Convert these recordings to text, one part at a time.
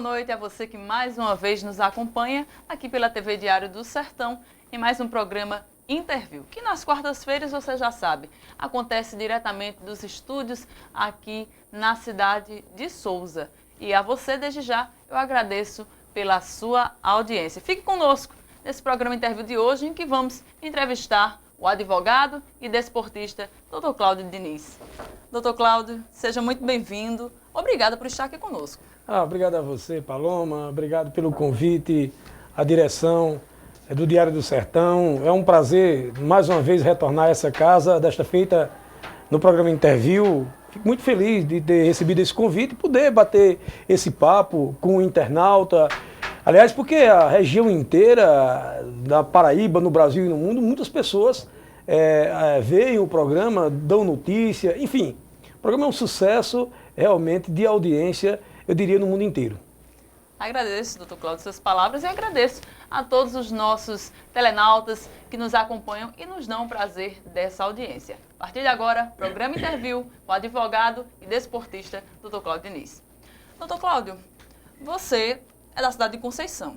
noite a você que mais uma vez nos acompanha aqui pela TV Diário do Sertão em mais um programa Interview, que nas quartas-feiras, você já sabe, acontece diretamente dos estúdios aqui na cidade de Souza. E a você, desde já, eu agradeço pela sua audiência. Fique conosco nesse programa Interview de hoje, em que vamos entrevistar o advogado e desportista Dr. Cláudio Diniz. Dr. Cláudio, seja muito bem-vindo. Obrigada por estar aqui conosco. Obrigado a você, Paloma. Obrigado pelo convite, a direção do Diário do Sertão. É um prazer, mais uma vez, retornar a essa casa, desta feita no programa Interview. Fico muito feliz de ter recebido esse convite e poder bater esse papo com o internauta. Aliás, porque a região inteira da Paraíba, no Brasil e no mundo, muitas pessoas veem o programa, dão notícia, enfim. O programa é um sucesso realmente de audiência, eu diria, no mundo inteiro. Agradeço, doutor Cláudio, suas palavras e agradeço a todos os nossos telenautas que nos acompanham e nos dão o prazer dessa audiência. A partir de agora, programa Interview com o advogado e desportista doutor Cláudio Diniz. Doutor Cláudio, você é da cidade de Conceição,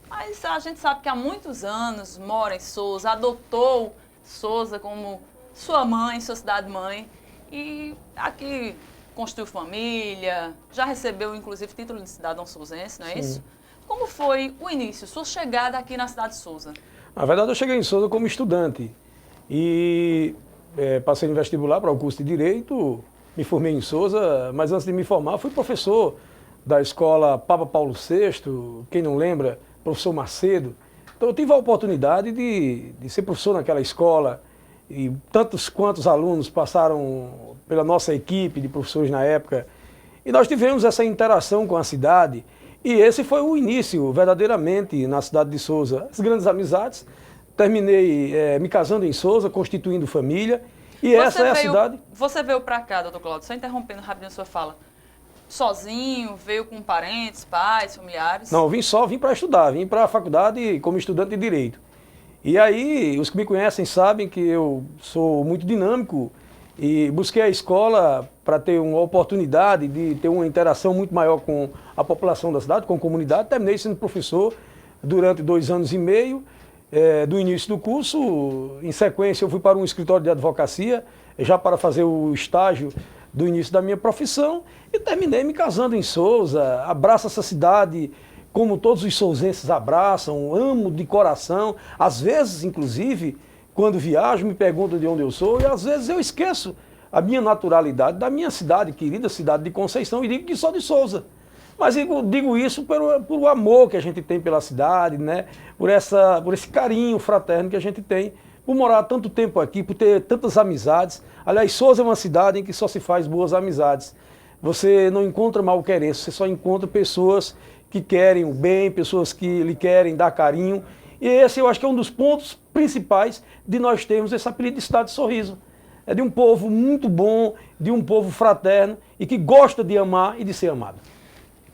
mas a gente sabe que há muitos anos mora em Souza, adotou Souza como sua mãe, sua cidade-mãe, e aqui construiu família, já recebeu inclusive título de cidadão souzense, não é isso? Como foi o início, sua chegada aqui na cidade de Souza? Na verdade, eu cheguei em Souza como estudante e passei no vestibular para o curso de Direito, me formei em Souza, mas antes de me formar fui professor da escola Papa Paulo VI, quem não lembra, professor Macedo. Então eu tive a oportunidade de ser professor naquela escola e tantos quantos alunos passaram pela nossa equipe de professores na época. E nós tivemos essa interação com a cidade e esse foi o início verdadeiramente na cidade de Souza. As grandes amizades, terminei me casando em Souza, constituindo família e essa é a cidade. Você veio para cá, doutor Cláudio, só interrompendo rapidinho a sua fala. Sozinho, veio com parentes, pais, familiares? Não, vim para estudar, vim para a faculdade como estudante de Direito. E aí, os que me conhecem sabem que eu sou muito dinâmico e busquei a escola para ter uma oportunidade de ter uma interação muito maior com a população da cidade, com a comunidade. Terminei sendo professor durante 2 anos e meio do início do curso. Em sequência, eu fui para um escritório de advocacia, já para fazer o estágio do início da minha profissão, e terminei me casando em Souza. Abraço essa cidade como todos os souzenses abraçam, amo de coração. Às vezes, inclusive, quando viajo, me perguntam de onde eu sou, e às vezes eu esqueço a minha naturalidade da minha cidade, querida cidade de Conceição, e digo que sou de Souza. Mas eu digo isso por o amor que a gente tem pela cidade, né? Por esse carinho fraterno que a gente tem, por morar tanto tempo aqui, por ter tantas amizades. Aliás, Souza é uma cidade em que só se faz boas amizades. Você não encontra malquerença, você só encontra pessoas que querem o bem, pessoas que lhe querem dar carinho. E esse eu acho que é um dos pontos principais de nós termos esse apelido de Cidade de Sorriso. É de um povo muito bom, de um povo fraterno e que gosta de amar e de ser amado.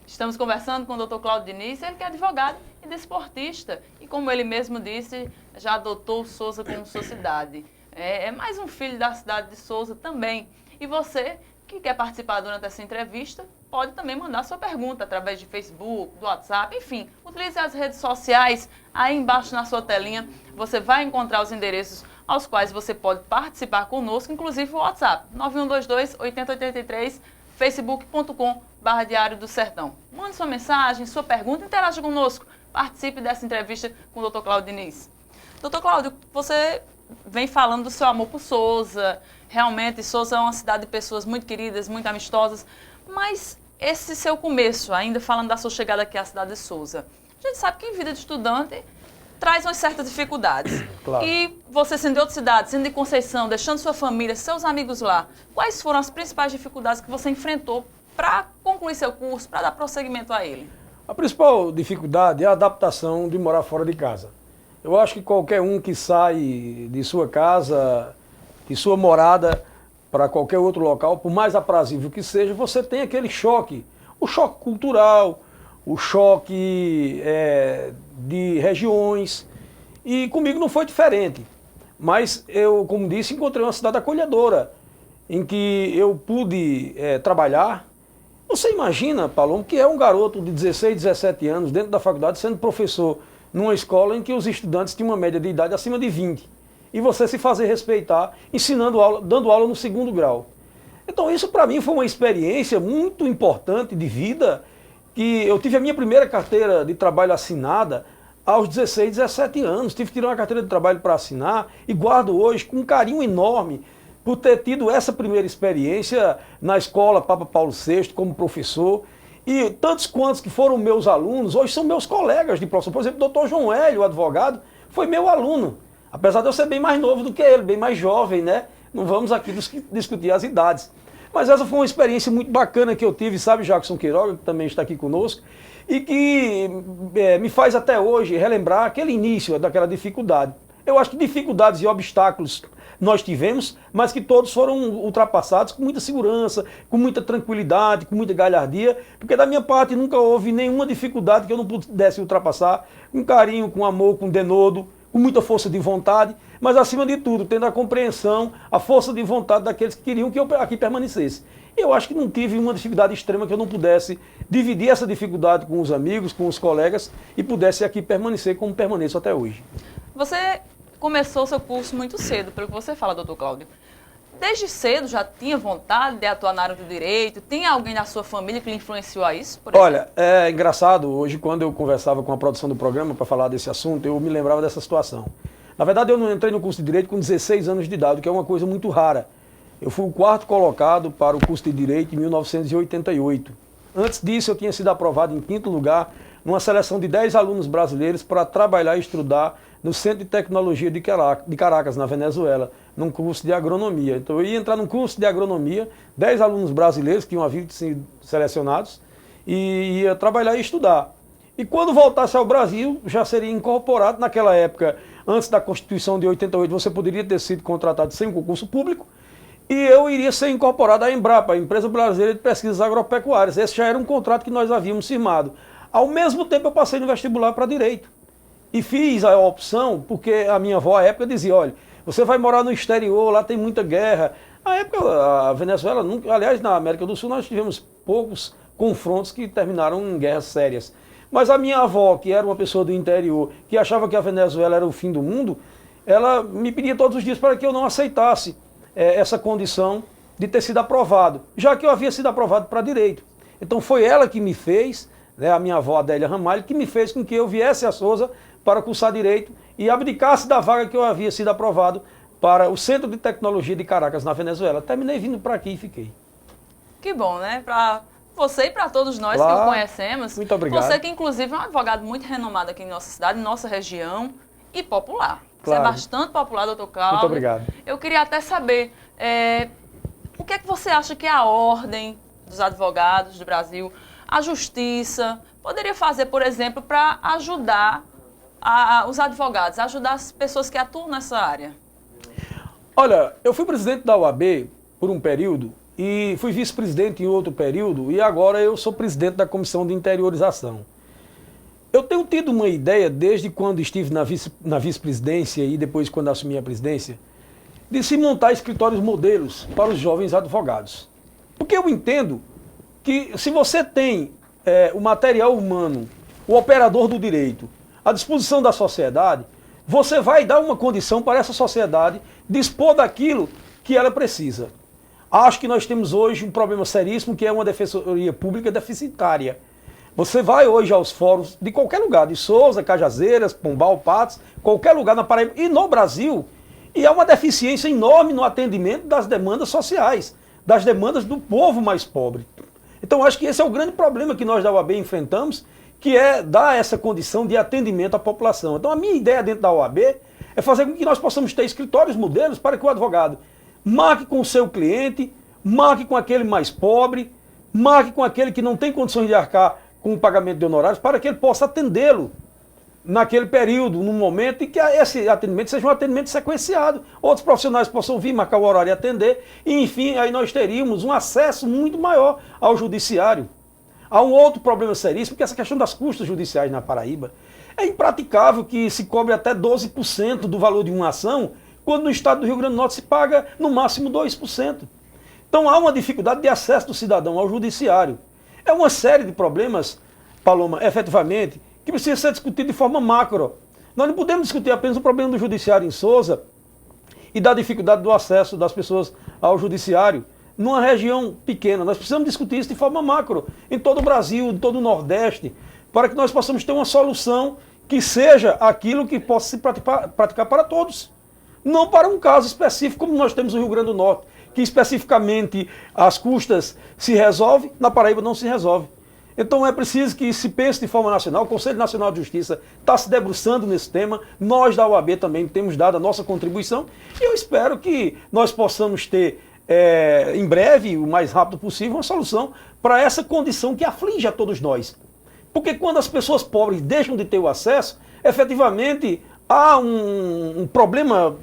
Estamos conversando com o Dr. Cláudio Diniz, ele que é advogado e desportista. E como ele mesmo disse, já adotou Souza como sua cidade. É mais um filho da cidade de Souza também. E você que quer participar durante essa entrevista, pode também mandar sua pergunta através de Facebook, do WhatsApp, enfim. Utilize as redes sociais, aí embaixo na sua telinha você vai encontrar os endereços aos quais você pode participar conosco, inclusive o WhatsApp, 9122-8083, facebook.com/Diário do Sertão. Mande sua mensagem, sua pergunta, interaja conosco, participe dessa entrevista com o Dr. Cláudio Diniz. Dr. Cláudio, você vem falando do seu amor por Souza. Realmente, Souza é uma cidade de pessoas muito queridas, muito amistosas, mas esse seu começo, ainda falando da sua chegada aqui à cidade de Souza, a gente sabe que em vida de estudante traz umas certas dificuldades. Claro. E você sendo de outra cidade, sendo de Conceição, deixando sua família, seus amigos lá, quais foram as principais dificuldades que você enfrentou para concluir seu curso, para dar prosseguimento a ele? A principal dificuldade é a adaptação de morar fora de casa. Eu acho que qualquer um que sai de sua casa, de sua morada, para qualquer outro local, por mais aprazível que seja, você tem aquele choque. O choque cultural, o choque de regiões. E comigo não foi diferente. Mas eu, como disse, encontrei uma cidade acolhedora, em que eu pude trabalhar, Você imagina, Paloma, que é um garoto de 16, 17 anos dentro da faculdade sendo professor numa escola em que os estudantes tinham uma média de idade acima de 20. E você se fazer respeitar, ensinando aula, dando aula no segundo grau. Então isso para mim foi uma experiência muito importante de vida, que eu tive a minha primeira carteira de trabalho assinada aos 16, 17 anos. Tive que tirar uma carteira de trabalho para assinar e guardo hoje com um carinho enorme por ter tido essa primeira experiência na escola Papa Paulo VI como professor. E tantos quantos que foram meus alunos, hoje são meus colegas de profissão. Por exemplo, o Dr. João Hélio, o advogado, foi meu aluno. Apesar de eu ser bem mais novo do que ele, bem mais jovem, né? Não vamos aqui discutir as idades. Mas essa foi uma experiência muito bacana que eu tive, sabe, Jackson Queiroga, que também está aqui conosco, e que me faz até hoje relembrar aquele início daquela dificuldade. Eu acho que dificuldades e obstáculos nós tivemos, mas que todos foram ultrapassados com muita segurança, com muita tranquilidade, com muita galhardia, porque da minha parte nunca houve nenhuma dificuldade que eu não pudesse ultrapassar, com carinho, com amor, com denodo, com muita força de vontade, mas acima de tudo, tendo a compreensão, a força de vontade daqueles que queriam que eu aqui permanecesse. Eu acho que não tive uma dificuldade extrema que eu não pudesse dividir essa dificuldade com os amigos, com os colegas e pudesse aqui permanecer como permaneço até hoje. Você começou seu curso muito cedo, pelo que você fala, doutor Cláudio. Desde cedo já tinha vontade de atuar na área do direito? Tem alguém na sua família que lhe influenciou a isso? Olha, é engraçado, hoje quando eu conversava com a produção do programa para falar desse assunto, eu me lembrava dessa situação. Na verdade, eu não entrei no curso de Direito com 16 anos de idade, que é uma coisa muito rara. Eu fui o quarto colocado para o curso de Direito em 1988. Antes disso, eu tinha sido aprovado em quinto lugar numa seleção de 10 alunos brasileiros para trabalhar e estudar no Centro de Tecnologia de Caracas, na Venezuela, num curso de agronomia. Então eu ia entrar num curso de agronomia, 10 alunos brasileiros que iam haver sido selecionados, e ia trabalhar e estudar. E quando voltasse ao Brasil, já seria incorporado. Naquela época, antes da Constituição de 88, você poderia ter sido contratado sem um concurso público, e eu iria ser incorporado à Embrapa, a Empresa Brasileira de Pesquisas Agropecuárias. Esse já era um contrato que nós havíamos firmado. Ao mesmo tempo, eu passei no vestibular para Direito. E fiz a opção porque a minha avó, à época, dizia, olha, você vai morar no exterior, lá tem muita guerra. Na época, a Venezuela, aliás, na América do Sul, nós tivemos poucos confrontos que terminaram em guerras sérias. Mas a minha avó, que era uma pessoa do interior, que achava que a Venezuela era o fim do mundo, ela me pedia todos os dias para que eu não aceitasse essa condição de ter sido aprovado, já que eu havia sido aprovado para Direito. Então foi ela que me fez, né, a minha avó Adélia Ramalho, que me fez com que eu viesse a Sousa para cursar Direito e abdicasse da vaga que eu havia sido aprovado para o Centro de Tecnologia de Caracas, na Venezuela. Terminei vindo para aqui e fiquei. Que bom, né? Para você e para todos nós Claro. que o conhecemos. Muito obrigado. Você que, inclusive, é um advogado muito renomado aqui em nossa cidade, em nossa região, e popular. Claro. Você é bastante popular, doutor Cláudio. Muito obrigado. Eu queria até saber, o que é que você acha que é a ordem dos advogados do Brasil, a justiça, poderia fazer, por exemplo, para ajudar os advogados, ajudar as pessoas que atuam nessa área? Olha, eu fui presidente da OAB por um período e fui vice-presidente em outro período e agora eu sou presidente da Comissão de Interiorização. Eu tenho tido uma ideia, desde quando estive na vice-presidência e depois quando assumi a presidência, de se montar escritórios modelos para os jovens advogados. Porque eu entendo que se você tem o material humano, o operador do direito, à disposição da sociedade, você vai dar uma condição para essa sociedade dispor daquilo que ela precisa. Acho que nós temos hoje um problema seríssimo, que é uma defensoria pública deficitária. Você vai hoje aos fóruns de qualquer lugar, de Sousa, Cajazeiras, Pombal, Patos, qualquer lugar na Paraíba e no Brasil, e há uma deficiência enorme no atendimento das demandas sociais, das demandas do povo mais pobre. Então acho que esse é o grande problema que nós da OAB enfrentamos, que é dar essa condição de atendimento à população. Então a minha ideia dentro da OAB é fazer com que nós possamos ter escritórios modelos para que o advogado marque com o seu cliente, marque com aquele mais pobre, marque com aquele que não tem condições de arcar com o pagamento de honorários, para que ele possa atendê-lo naquele período, num momento, e que esse atendimento seja um atendimento sequenciado. Outros profissionais possam vir, marcar o horário e atender, e enfim, aí nós teríamos um acesso muito maior ao judiciário. Há um outro problema seríssimo, que é essa questão das custas judiciais na Paraíba. É impraticável que se cobre até 12% do valor de uma ação, quando no estado do Rio Grande do Norte se paga no máximo 2%. Então há uma dificuldade de acesso do cidadão ao judiciário. É uma série de problemas, Paloma, efetivamente, que precisa ser discutido de forma macro. Nós não podemos discutir apenas o problema do judiciário em Souza e da dificuldade do acesso das pessoas ao judiciário numa região pequena. Nós precisamos discutir isso de forma macro, em todo o Brasil, em todo o Nordeste, para que nós possamos ter uma solução que seja aquilo que possa se praticar para todos. Não para um caso específico, como nós temos no Rio Grande do Norte, que especificamente as custas se resolvem, na Paraíba não se resolve. Então é preciso que se pense de forma nacional. O Conselho Nacional de Justiça está se debruçando nesse tema. Nós da UAB também temos dado a nossa contribuição. E eu espero que nós possamos ter, em breve, o mais rápido possível, uma solução para essa condição que aflige a todos nós. Porque quando as pessoas pobres deixam de ter o acesso, efetivamente há um problema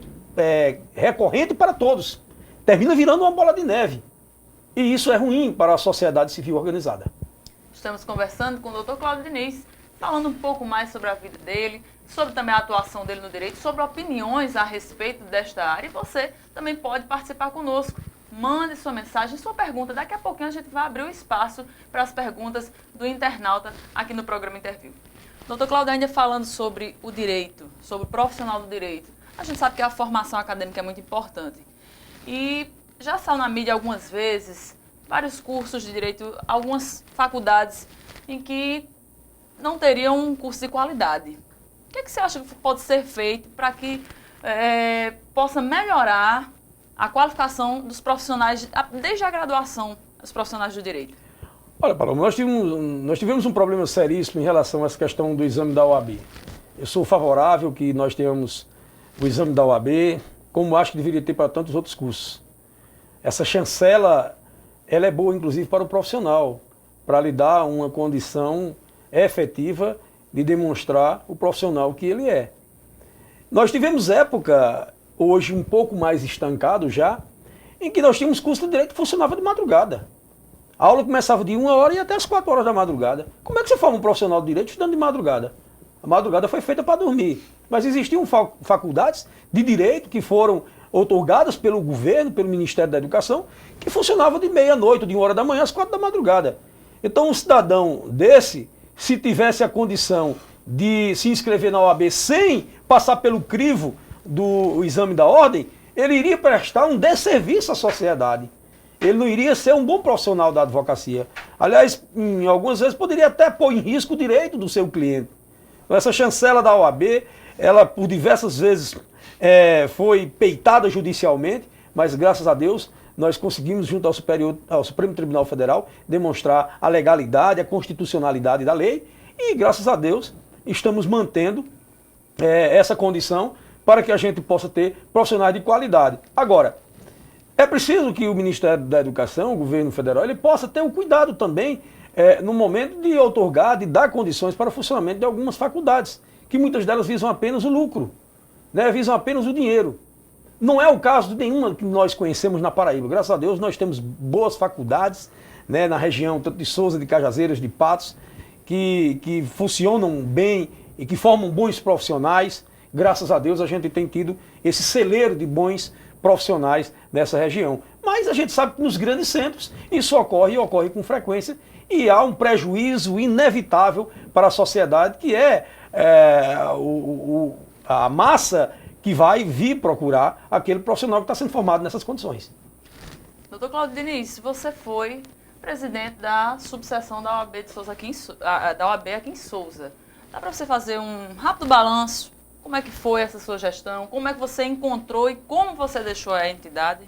recorrente para todos. Termina virando uma bola de neve. E isso é ruim para a sociedade civil organizada. Estamos conversando com o Dr. Cláudio Diniz, falando um pouco mais sobre a vida dele, sobre também a atuação dele no direito, sobre opiniões a respeito desta área. E você também pode participar conosco. Mande sua mensagem, sua pergunta. Daqui a pouquinho a gente vai abrir o espaço para as perguntas do internauta aqui no programa Interview. Dr. Cláudio, ainda falando sobre o direito, sobre o profissional do direito, a gente sabe que a formação acadêmica é muito importante. E já saiu na mídia algumas vezes vários cursos de direito, algumas faculdades em que não teriam um curso de qualidade. O que você acha que pode ser feito para que possa melhorar a qualificação dos profissionais, desde a graduação, dos profissionais do direito? Olha, Paloma, nós tivemos um problema seríssimo em relação a essa questão do exame da OAB. Eu sou favorável que nós tenhamos o exame da OAB, como acho que deveria ter para tantos outros cursos. Essa chancela, ela é boa, inclusive, para o profissional, para lhe dar uma condição efetiva de demonstrar o profissional que ele é. Nós tivemos época, hoje um pouco mais estancado já, em que nós tínhamos curso de direito que funcionava de madrugada. A aula começava de 1h e até as 4h da madrugada. Como é que você forma um profissional de direito estudando de madrugada? A madrugada foi feita para dormir. Mas existiam faculdades de direito que foram outorgadas pelo governo, pelo Ministério da Educação, que funcionavam de meia-noite, de 1h da manhã às 4h da madrugada. Então um cidadão desse, se tivesse a condição de se inscrever na OAB sem passar pelo crivo do exame da ordem, ele iria prestar um desserviço à sociedade. Ele não iria ser um bom profissional da advocacia. Aliás, em algumas vezes poderia até pôr em risco o direito do seu cliente. Essa chancela da OAB, ela por diversas vezes foi peitada judicialmente, mas graças a Deus nós conseguimos, junto ao Supremo Tribunal Federal, demonstrar a legalidade, a constitucionalidade da lei e, graças a Deus, estamos mantendo essa condição para que a gente possa ter profissionais de qualidade. Agora, é preciso que o Ministério da Educação, o governo federal, ele possa ter o cuidado também no momento de outorgar, de dar condições para o funcionamento de algumas faculdades, que muitas delas visam apenas o lucro, visam apenas o dinheiro. Não é o caso de nenhuma que nós conhecemos na Paraíba. Graças a Deus nós temos boas faculdades na região, tanto de Souza, de Cajazeiras, de Patos, que funcionam bem e que formam bons profissionais. Graças a Deus a gente tem tido esse celeiro de bons profissionais nessa região. Mas a gente sabe que nos grandes centros isso ocorre e ocorre com frequência e há um prejuízo inevitável para a sociedade, que a massa que vai vir procurar aquele profissional que está sendo formado nessas condições. Doutor Cláudio Diniz, você foi presidente da subseção da OAB de Souza da OAB aqui em Souza. Dá para você fazer um rápido balanço? Como é que foi essa sua gestão? Como é que você encontrou e como você deixou a entidade?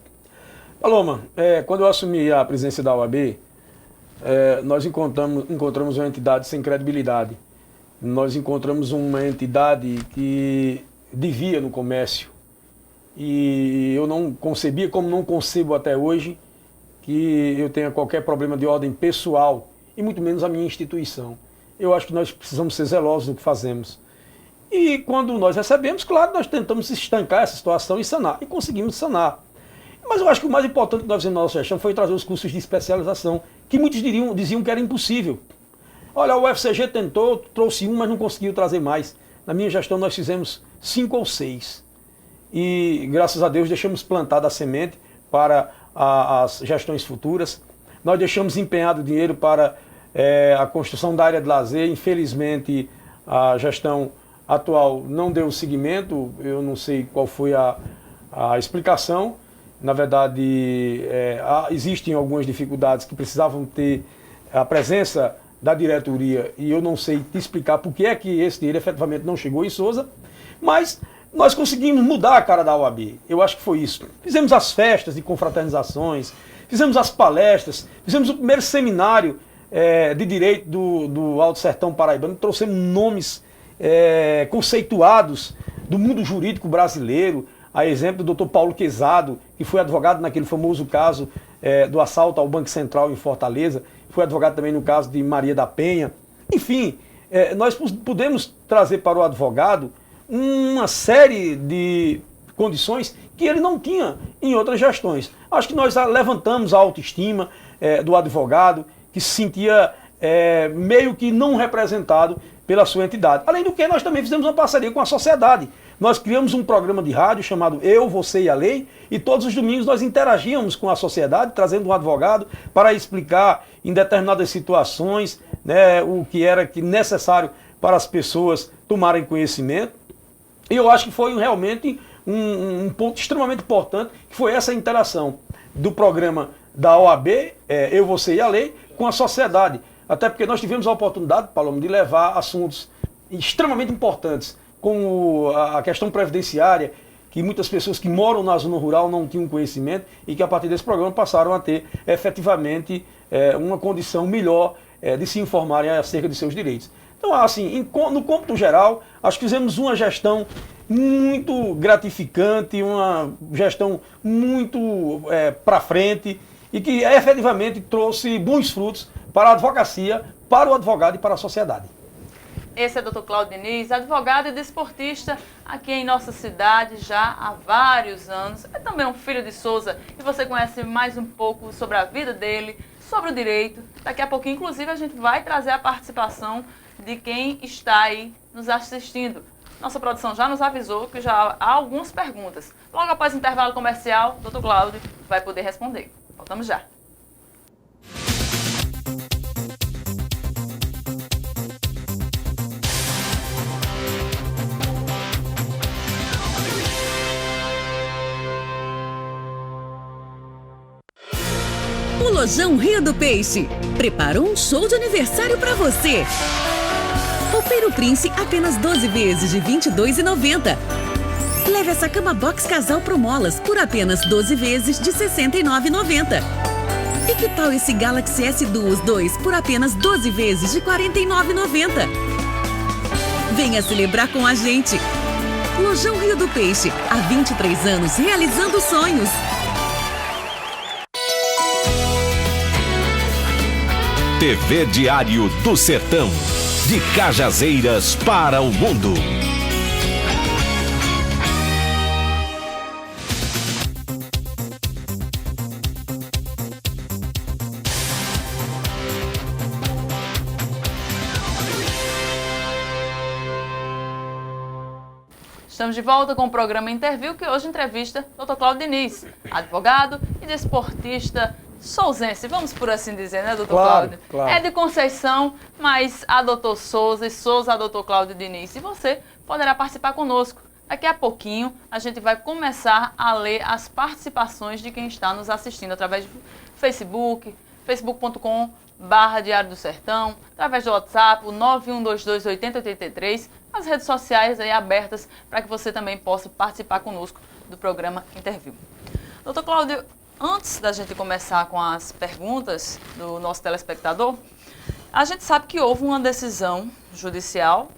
Paloma, quando eu assumi a presidência da OAB, nós encontramos uma entidade sem credibilidade. Nós encontramos uma entidade que devia no comércio. E eu não concebia, como não concebo até hoje, que eu tenha qualquer problema de ordem pessoal, e muito menos a minha instituição. Eu acho que nós precisamos ser zelosos do que fazemos. E quando nós recebemos, claro, nós tentamos estancar essa situação e sanar. E conseguimos sanar. Mas eu acho que o mais importante que nós fizemos na nossa gestão foi trazer os cursos de especialização, que muitos diziam que era impossível. Olha, o UFCG tentou, trouxe um, mas não conseguiu trazer mais. Na minha gestão nós fizemos 5 ou 6. E graças a Deus deixamos plantada a semente para as gestões futuras. Nós deixamos empenhado dinheiro para a construção da área de lazer. Infelizmente, a gestão atual não deu seguimento, eu não sei qual foi a explicação. Na verdade, existem algumas dificuldades que precisavam ter a presença da diretoria e eu não sei te explicar por que é que esse dinheiro efetivamente não chegou em Souza, mas nós conseguimos mudar a cara da OAB. Eu acho que foi isso. Fizemos as festas de confraternizações, fizemos as palestras, fizemos o primeiro seminário de direito do Alto Sertão Paraibano, trouxemos nomes conceituados do mundo jurídico brasileiro, a exemplo do Dr. Paulo Quezado, que foi advogado naquele famoso caso do assalto ao Banco Central em Fortaleza, foi advogado também no caso de Maria da Penha. Enfim, nós podemos trazer para o advogado uma série de condições que ele não tinha em outras gestões. Acho que nós levantamos a autoestima do advogado, que se sentia meio que não representado pela sua entidade. Além do que, nós também fizemos uma parceria com a sociedade. Nós criamos um programa de rádio chamado Eu, Você e a Lei, e todos os domingos nós interagíamos com a sociedade, trazendo um advogado para explicar em determinadas situações, né, o que era necessário para as pessoas tomarem conhecimento. E eu acho que foi realmente um ponto extremamente importante, que foi essa interação do programa da OAB, Eu, Você e a Lei, com a sociedade. Até porque nós tivemos a oportunidade, Paloma, de levar assuntos extremamente importantes, como a questão previdenciária, que muitas pessoas que moram na zona rural não tinham conhecimento e que a partir desse programa passaram a ter efetivamente uma condição melhor de se informarem acerca de seus direitos. Então, assim, no cômputo geral, acho que fizemos uma gestão muito gratificante, uma gestão muito para frente e que efetivamente trouxe bons frutos para a advocacia, para o advogado e para a sociedade. Esse é o Dr. Cláudio Diniz, advogado e desportista aqui em nossa cidade já há vários anos. É também um filho de Souza e você conhece mais um pouco sobre a vida dele, sobre o direito. Daqui a pouquinho, inclusive, a gente vai trazer a participação de quem está aí nos assistindo. Nossa produção já nos avisou que já há algumas perguntas. Logo após o intervalo comercial, o Dr. Cláudio vai poder responder. Voltamos já. O Lojão Rio do Peixe preparou um show de aniversário para você. Roupeiro Prince, apenas 12 vezes de R$ 22,90. Leve essa cama box casal Pro Molas por apenas 12 vezes de R$ 69,90. E que tal esse Galaxy S Duos 2 por apenas 12 vezes de R$ 49,90? Venha celebrar com a gente. Lojão Rio do Peixe, há 23 anos realizando sonhos. TV Diário do Sertão, de Cajazeiras para o mundo. Estamos de volta com o programa Interview, que hoje entrevista o Dr. Cláudio Diniz, advogado e desportista souzense, vamos por assim dizer, né, doutor Cláudio? Claro. É de Conceição, mas adotou Souza e Souza adotou Cláudio Diniz. E você poderá participar conosco. Daqui a pouquinho a gente vai começar a ler as participações de quem está nos assistindo através do Facebook, facebook.com/Diário do Sertão, através do WhatsApp, o 91228083, as redes sociais aí abertas para que você também possa participar conosco do programa Interview. Doutor Cláudio, antes da gente começar com as perguntas do nosso telespectador, a gente sabe que houve uma decisão judicial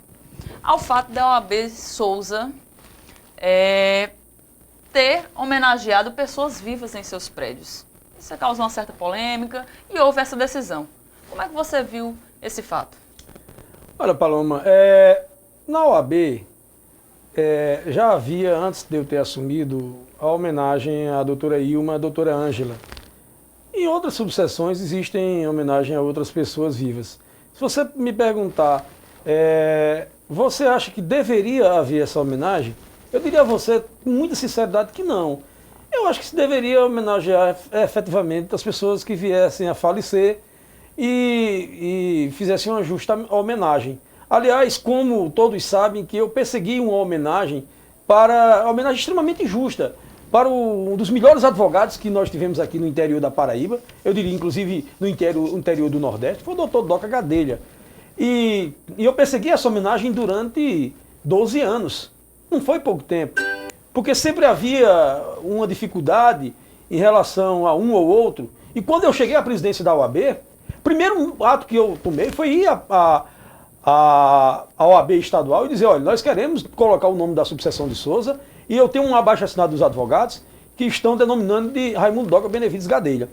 ao fato da OAB Souza ter homenageado pessoas vivas em seus prédios. Isso causou uma certa polêmica e houve essa decisão. Como é que você viu esse fato? Olha, Paloma, na OAB já havia, antes de eu ter assumido, a homenagem à doutora Ilma e à doutora Ângela. Em outras subseções existem homenagem a outras pessoas vivas. Se você me perguntar, você acha que deveria haver essa homenagem? Eu diria a você, com muita sinceridade, que não. Eu acho que se deveria homenagear efetivamente as pessoas que viessem a falecer e fizesse uma justa homenagem. Aliás, como todos sabem que eu persegui uma homenagem extremamente justa, para um dos melhores advogados que nós tivemos aqui no interior da Paraíba, eu diria inclusive no interior do Nordeste, foi o doutor Doca Gadelha. E eu persegui essa homenagem durante 12 anos. Não foi pouco tempo, porque sempre havia uma dificuldade em relação a um ou outro. E quando eu cheguei à presidência da OAB, o primeiro ato que eu tomei foi ir à OAB estadual e dizer, olha, nós queremos colocar o nome da subseção de Souza e eu tenho um abaixo-assinado dos advogados que estão denominando de Raimundo Doca Benevides Gadelha.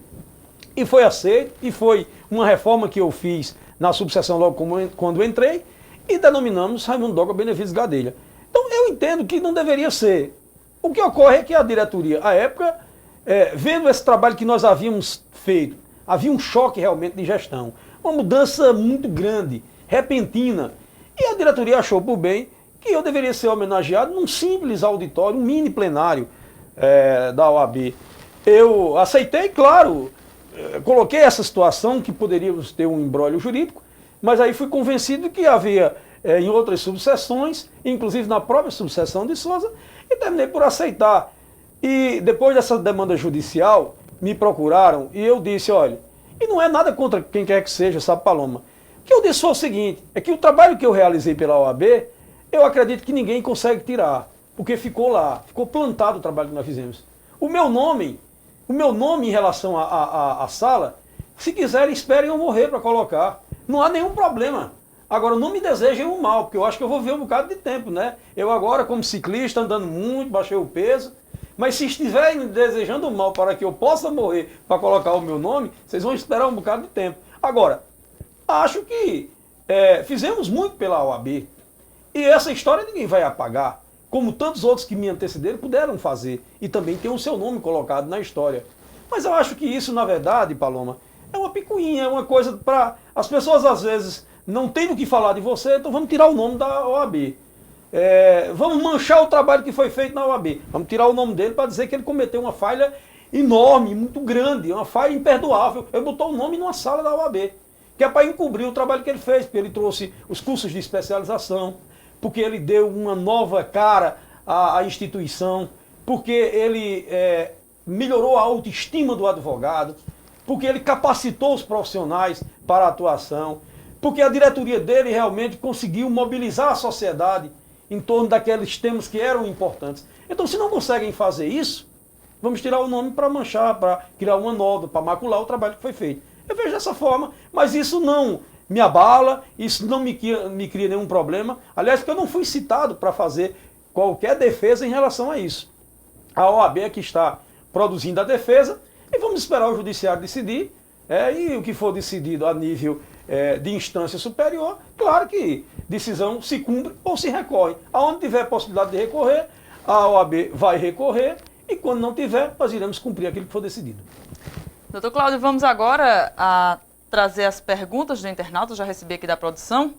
E foi aceito, e foi uma reforma que eu fiz na subseção logo quando entrei, e denominamos Raimundo Doca Benevides Gadelha. Então eu entendo que não deveria ser. O que ocorre é que a diretoria, à época, vendo esse trabalho que nós havíamos feito, havia um choque realmente de gestão, uma mudança muito grande, repentina, e a diretoria achou por bem que eu deveria ser homenageado num simples auditório, um mini plenário da OAB. Eu aceitei, claro, coloquei essa situação que poderíamos ter um imbróglio jurídico, mas aí fui convencido que havia em outras subseções, inclusive na própria subseção de Souza, e terminei por aceitar. E depois dessa demanda judicial, me procuraram e eu disse, olha, e não é nada contra quem quer que seja, sabe, Paloma? O que eu disse foi o seguinte, é que o trabalho que eu realizei pela OAB, eu acredito que ninguém consegue tirar, porque ficou lá, ficou plantado o trabalho que nós fizemos. O meu nome em relação à sala, se quiserem, esperem eu morrer para colocar. Não há nenhum problema. Agora, não me desejem o mal, porque eu acho que eu vou ver um bocado de tempo, né? Eu agora, como ciclista, andando muito, baixei o peso, mas se estiverem me desejando o mal para que eu possa morrer para colocar o meu nome, vocês vão esperar um bocado de tempo. Agora, acho que fizemos muito pela OAB. E essa história ninguém vai apagar, como tantos outros que me antecederam puderam fazer. E também tem o seu nome colocado na história. Mas eu acho que isso, na verdade, Paloma, é uma picuinha, é uma coisa para... As pessoas, às vezes, não têm o que falar de você, então vamos tirar o nome da OAB. Vamos manchar o trabalho que foi feito na OAB. Vamos tirar o nome dele para dizer que ele cometeu uma falha enorme, muito grande, uma falha imperdoável. Ele botou o nome numa sala da OAB, que é para encobrir o trabalho que ele fez, porque ele trouxe os cursos de especialização, porque ele deu uma nova cara à instituição, porque ele melhorou a autoestima do advogado, porque ele capacitou os profissionais para a atuação, porque a diretoria dele realmente conseguiu mobilizar a sociedade em torno daqueles temas que eram importantes. Então, se não conseguem fazer isso, vamos tirar o nome para manchar, para criar uma nota, para macular o trabalho que foi feito. Eu vejo dessa forma, mas isso não me abala, isso não me cria nenhum problema. Aliás, porque eu não fui citado para fazer qualquer defesa em relação a isso. A OAB é que está produzindo a defesa e vamos esperar o judiciário decidir. E o que for decidido a nível de instância superior, claro que decisão se cumpre ou se recorre. Aonde tiver possibilidade de recorrer, a OAB vai recorrer e quando não tiver, nós iremos cumprir aquilo que for decidido. Doutor Cláudio, vamos agora a trazer as perguntas do internauta, eu já recebi aqui da produção.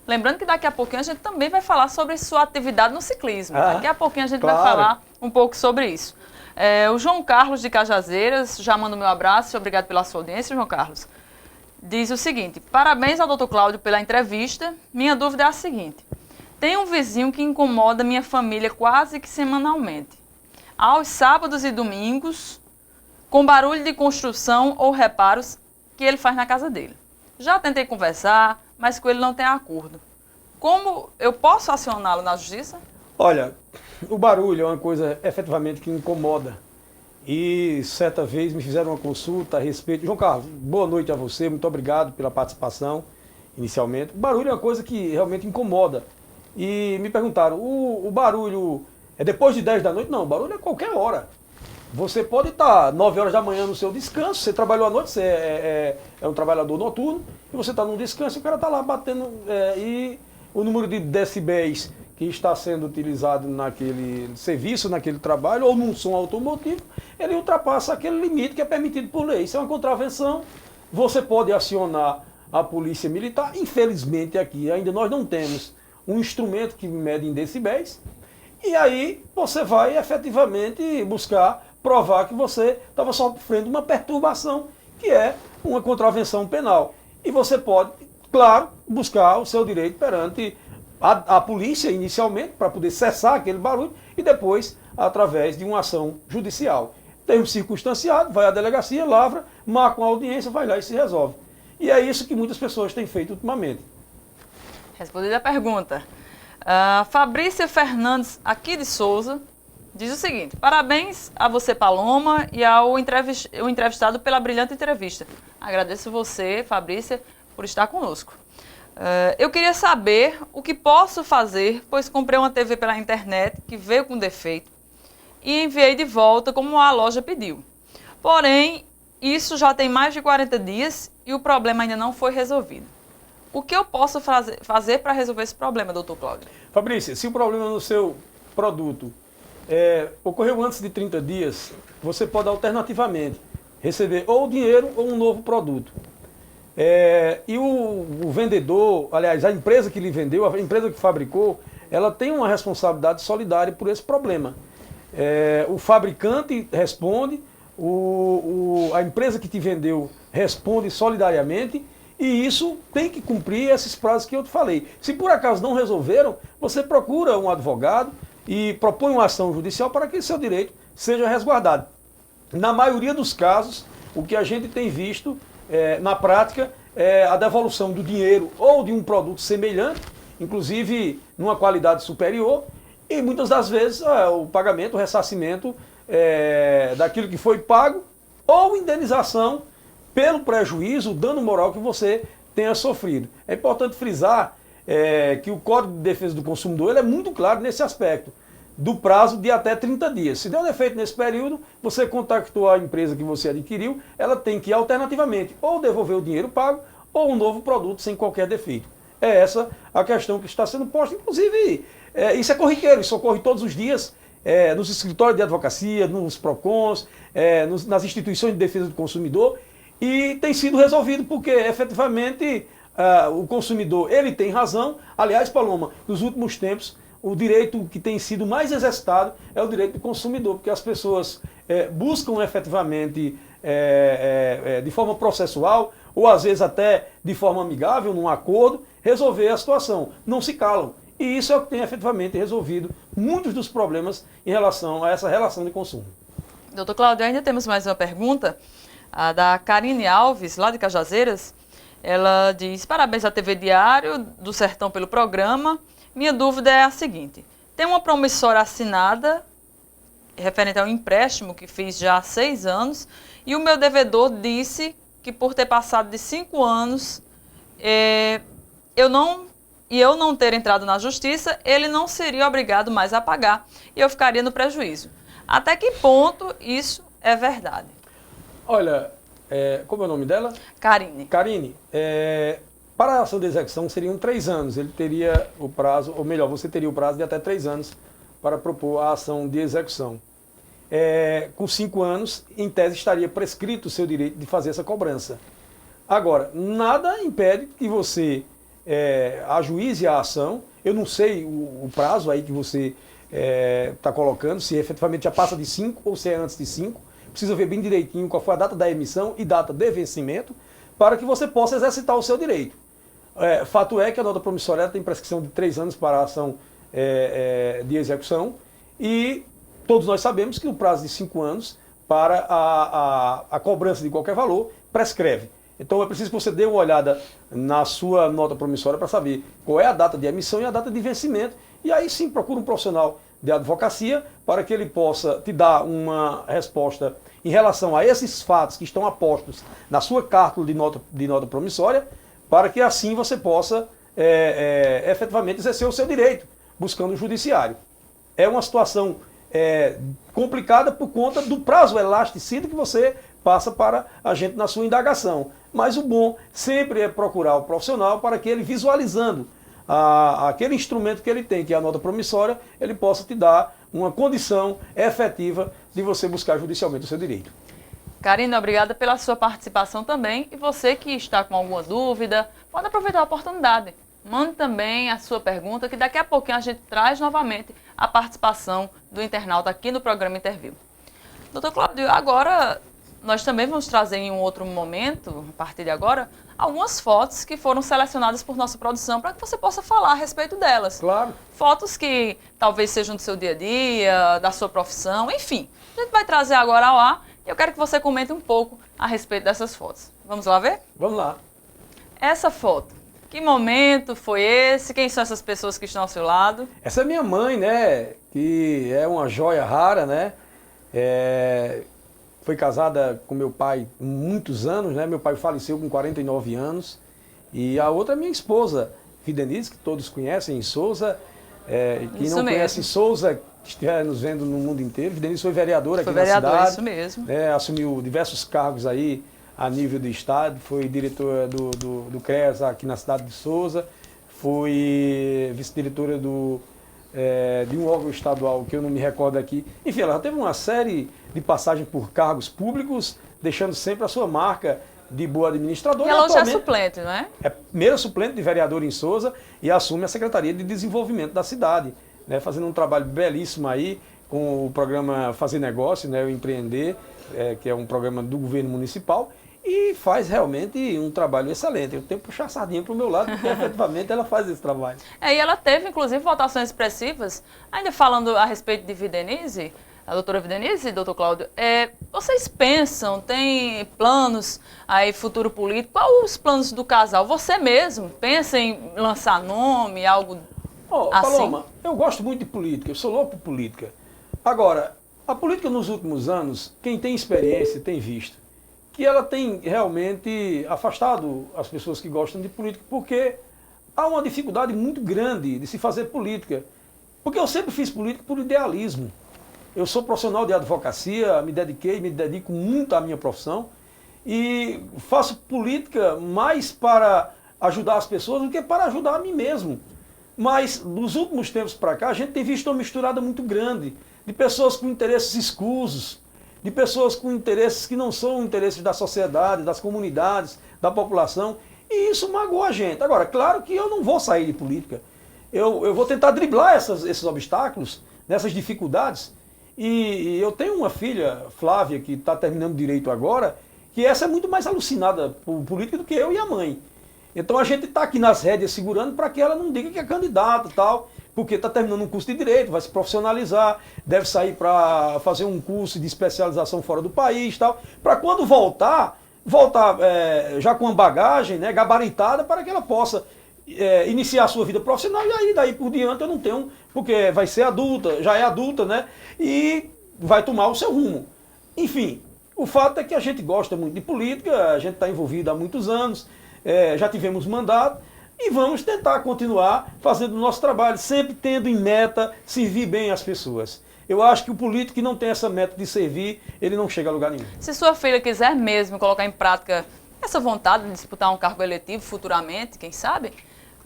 Lembrando que daqui a pouquinho a gente também vai falar sobre sua atividade no ciclismo. Daqui a pouquinho a gente vai falar um pouco sobre isso. O João Carlos de Cajazeiras já manda o meu abraço, obrigado pela sua audiência, João Carlos. Diz o seguinte, parabéns ao doutor Cláudio pela entrevista. Minha dúvida é a seguinte, tem um vizinho que incomoda minha família quase que semanalmente. Aos sábados e domingos, com barulho de construção ou reparos que ele faz na casa dele. Já tentei conversar, mas com ele não tem acordo. Como eu posso acioná-lo na justiça? Olha, o barulho é uma coisa efetivamente que incomoda. E certa vez me fizeram uma consulta a respeito... João Carlos, boa noite a você, muito obrigado pela participação inicialmente. O barulho é uma coisa que realmente incomoda. E me perguntaram, o barulho é depois de 10 da noite? Não, o barulho é qualquer hora. Você pode estar 9 horas da manhã no seu descanso, você trabalhou à noite, você é um trabalhador noturno, e você está num descanso e o cara está lá batendo, e o número de decibéis que está sendo utilizado naquele serviço, naquele trabalho, ou num som automotivo, ele ultrapassa aquele limite que é permitido por lei. Isso é uma contravenção, você pode acionar a polícia militar, infelizmente aqui ainda nós não temos um instrumento que mede em decibéis, e aí você vai efetivamente buscar provar que você estava sofrendo uma perturbação, que é uma contravenção penal. e você pode, claro, buscar o seu direito perante a polícia inicialmente, para poder cessar aquele barulho, e depois através de uma ação judicial. Termo circunstanciado, vai à delegacia, lavra, marca uma audiência, vai lá e se resolve. E é isso que muitas pessoas têm feito ultimamente. Respondida a pergunta. Fabrícia Fernandes, aqui de Souza, diz o seguinte: parabéns a você, Paloma, e ao entrevistado pela brilhante entrevista. Agradeço você, Fabrícia, por estar conosco. Eu queria saber o que posso fazer, pois comprei uma TV pela internet que veio com defeito e enviei de volta como a loja pediu. Porém, isso já tem mais de 40 dias e o problema ainda não foi resolvido. O que eu posso fazer para resolver esse problema, doutor Cláudio? Fabrícia, se o problema no seu produto ocorreu antes de 30 dias, você pode alternativamente receber ou o dinheiro ou um novo produto. E o vendedor, aliás, a empresa que lhe vendeu, a empresa que fabricou, ela tem uma responsabilidade solidária por esse problema. O fabricante responde, a empresa que te vendeu responde solidariamente, e isso tem que cumprir esses prazos que eu te falei. Se por acaso não resolveram, você procura um advogado e propõe uma ação judicial para que seu direito seja resguardado. Na maioria dos casos, o que a gente tem visto na prática é a devolução do dinheiro ou de um produto semelhante, inclusive numa qualidade superior, e muitas das vezes o pagamento, o ressarcimento daquilo que foi pago, ou indenização pelo prejuízo, o dano moral que você tenha sofrido. É importante frisar que o Código de Defesa do Consumidor ele é muito claro nesse aspecto, do prazo de até 30 dias. Se deu defeito nesse período, você contactou a empresa que você adquiriu, ela tem que alternativamente ou devolver o dinheiro pago ou um novo produto sem qualquer defeito. É essa a questão que está sendo posta. Inclusive, isso é corriqueiro, isso ocorre todos os dias nos escritórios de advocacia, nos PROCONs, nas instituições de defesa do consumidor, e tem sido resolvido porque, efetivamente, o consumidor ele tem razão. Aliás, Paloma, nos últimos tempos, o direito que tem sido mais exercitado é o direito do consumidor, porque as pessoas buscam efetivamente, de forma processual, ou às vezes até de forma amigável, num acordo, resolver a situação. Não se calam. E isso é o que tem efetivamente resolvido muitos dos problemas em relação a essa relação de consumo. Doutor Cláudio, ainda temos mais uma pergunta, a da Karine Alves, lá de Cajazeiras. Ela diz: parabéns à TV Diário do Sertão pelo programa. Minha dúvida é a seguinte: tem uma promissória assinada referente ao empréstimo que fiz já há 6 anos e o meu devedor disse que por ter passado de 5 anos eu não ter entrado na justiça, ele não seria obrigado mais a pagar e eu ficaria no prejuízo. Até que ponto isso é verdade? Olha, como é o nome dela? Karine. Karine, para a ação de execução seriam 3 anos. Ele teria o prazo, ou melhor, você teria o prazo de até 3 anos para propor a ação de execução. Com 5 anos, em tese, estaria prescrito o seu direito de fazer essa cobrança. Agora, nada impede que você ajuize a ação. Eu não sei o prazo aí que você está colocando, se efetivamente já passa de 5 ou se é antes de 5. Precisa ver bem direitinho qual foi a data da emissão e data de vencimento para que você possa exercitar o seu direito. Fato é que a nota promissória tem prescrição de 3 anos para a ação de execução e todos nós sabemos que o prazo de 5 anos para a cobrança de qualquer valor prescreve. Então é preciso que você dê uma olhada na sua nota promissória para saber qual é a data de emissão e a data de vencimento. E aí sim procura um profissional de advocacia para que ele possa te dar uma resposta em relação a esses fatos que estão apostos na sua carta de nota promissória, para que assim você possa efetivamente exercer o seu direito, buscando o judiciário. É uma situação complicada por conta do prazo elasticida que você passa para a gente na sua indagação. Mas o bom sempre é procurar o profissional para que ele, visualizando aquele instrumento que ele tem, que é a nota promissória, ele possa te dar uma condição efetiva de você buscar judicialmente o seu direito. Karine, obrigada pela sua participação também. E você que está com alguma dúvida, pode aproveitar a oportunidade. Mande também a sua pergunta, que daqui a pouquinho a gente traz novamente a participação do internauta aqui no programa Interview. Doutor Cláudio, agora nós também vamos trazer em um outro momento, a partir de agora, algumas fotos que foram selecionadas por nossa produção para que você possa falar a respeito delas. Claro. Fotos que talvez sejam do seu dia a dia, da sua profissão, enfim. A gente vai trazer agora ao ar e eu quero que você comente um pouco a respeito dessas fotos. Vamos lá ver? Vamos lá. Essa foto, que momento foi esse? Quem são essas pessoas que estão ao seu lado? Essa é minha mãe, né? Que é uma joia rara, né? Foi casada com meu pai há muitos anos, né? Meu pai faleceu com 49 anos. E a outra é minha esposa, Fidenise, que todos conhecem, em Souza. Quem Isso não mesmo. conhece Souza, que estiver nos vendo no mundo inteiro. Fidenise foi vereadora aqui na vereadora, cidade. isso mesmo. Assumiu diversos cargos aí a nível do estado. Foi diretora do CREAS aqui na cidade de Souza. Foi vice-diretora de um órgão estadual que eu não me recordo aqui. Enfim, ela já teve uma série de passagens por cargos públicos, deixando sempre a sua marca de boa administradora. E ela hoje é suplente, não é? É primeira suplente de vereador em Souza e assume a Secretaria de Desenvolvimento da cidade, né, fazendo um trabalho belíssimo aí com o programa Fazer Negócio, né, o Empreender, que é um programa do governo municipal, e faz realmente um trabalho excelente. Eu tenho que puxar a sardinha para o meu lado, porque efetivamente ela faz esse trabalho. E ela teve, inclusive, votações expressivas. Ainda falando a respeito de Videnise, a doutora Videnise e doutor Cláudio, vocês pensam, tem planos aí, futuro político? Quais os planos do casal? Você mesmo pensa em lançar nome, algo assim? Paloma, eu gosto muito de política, eu sou louco por política. Agora, a política nos últimos anos, quem tem experiência tem visto que ela tem realmente afastado as pessoas que gostam de política, porque há uma dificuldade muito grande de se fazer política. Porque eu sempre fiz política por idealismo. Eu sou profissional de advocacia, me dedico muito à minha profissão e faço política mais para ajudar as pessoas do que para ajudar a mim mesmo. Mas, nos últimos tempos para cá, a gente tem visto uma misturada muito grande de pessoas com interesses escusos, de pessoas com interesses que não são interesses da sociedade, das comunidades, da população, e isso magoa a gente. Agora, claro que eu não vou sair de política. Eu vou tentar driblar esses obstáculos, essas dificuldades, e eu tenho uma filha, Flávia, que está terminando direito agora, que essa é muito mais alucinada por política do que eu e a mãe. Então a gente está aqui nas rédeas segurando para que ela não diga que é candidata e tal, porque está terminando um curso de Direito, vai se profissionalizar, deve sair para fazer um curso de especialização fora do país e tal, para quando voltar já com uma bagagem, né, gabaritada, para que ela possa iniciar a sua vida profissional, e aí daí por diante eu não tenho, porque vai ser adulta, já é adulta, né, e vai tomar o seu rumo. Enfim, o fato é que a gente gosta muito de política, a gente está envolvido há muitos anos, já tivemos mandato, e vamos tentar continuar fazendo o nosso trabalho, sempre tendo em meta servir bem as pessoas. Eu acho que o político que não tem essa meta de servir, ele não chega a lugar nenhum. Se sua filha quiser mesmo colocar em prática essa vontade de disputar um cargo eletivo futuramente, quem sabe,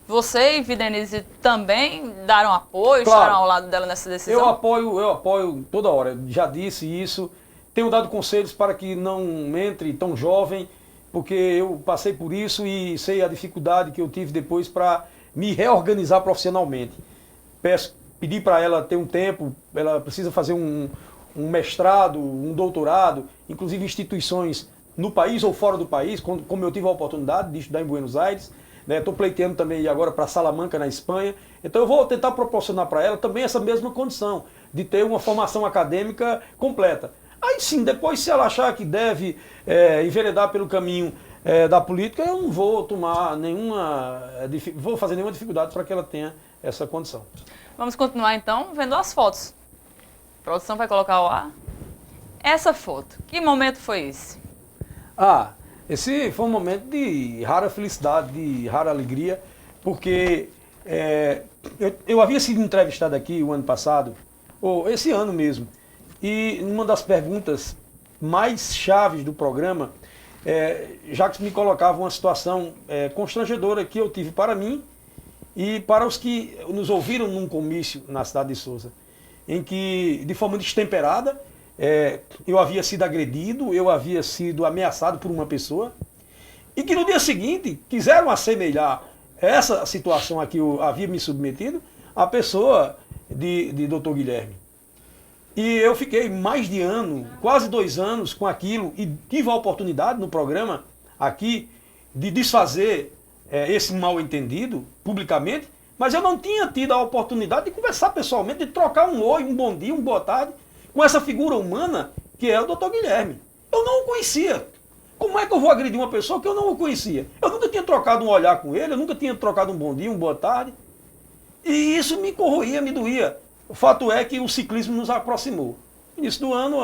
você e Videnise também deram apoio, claro, estarão ao lado dela nessa decisão? Eu apoio toda hora, já disse isso, tenho dado conselhos para que não entre tão jovem, porque eu passei por isso e sei a dificuldade que eu tive depois para me reorganizar profissionalmente. Pedi para ela ter um tempo, ela precisa fazer um mestrado, um doutorado, inclusive instituições no país ou fora do país, como eu tive a oportunidade de estudar em Buenos Aires. Estou pleiteando também agora para Salamanca, na Espanha. Então eu vou tentar proporcionar para ela também essa mesma condição, de ter uma formação acadêmica completa. Aí sim, depois se ela achar que deve enveredar pelo caminho da política, eu não vou tomar vou fazer nenhuma dificuldade para que ela tenha essa condição. Vamos continuar então vendo as fotos. A produção vai colocar ao ar. Essa foto, que momento foi esse? Esse foi um momento de rara felicidade, de rara alegria, porque eu havia sido entrevistado aqui o ano passado, ou esse ano mesmo, e uma das perguntas mais chaves do programa, Jacques me colocava uma situação constrangedora que eu tive para mim e para os que nos ouviram num comício na cidade de Souza, em que, de forma destemperada, eu havia sido agredido, eu havia sido ameaçado por uma pessoa, e que no dia seguinte quiseram assemelhar essa situação a que eu havia me submetido à pessoa de Dr. Guilherme. E eu fiquei mais de ano, quase 2 anos com aquilo, e tive a oportunidade no programa aqui de desfazer esse mal entendido publicamente, mas eu não tinha tido a oportunidade de conversar pessoalmente, de trocar um oi, um bom dia, um boa tarde, com essa figura humana que é o Dr. Guilherme. Eu não o conhecia. Como é que eu vou agredir uma pessoa que eu não o conhecia? Eu nunca tinha trocado um olhar com ele, eu nunca tinha trocado um bom dia, um boa tarde. E isso me corroía, me doía. O fato é que o ciclismo nos aproximou. No início do ano,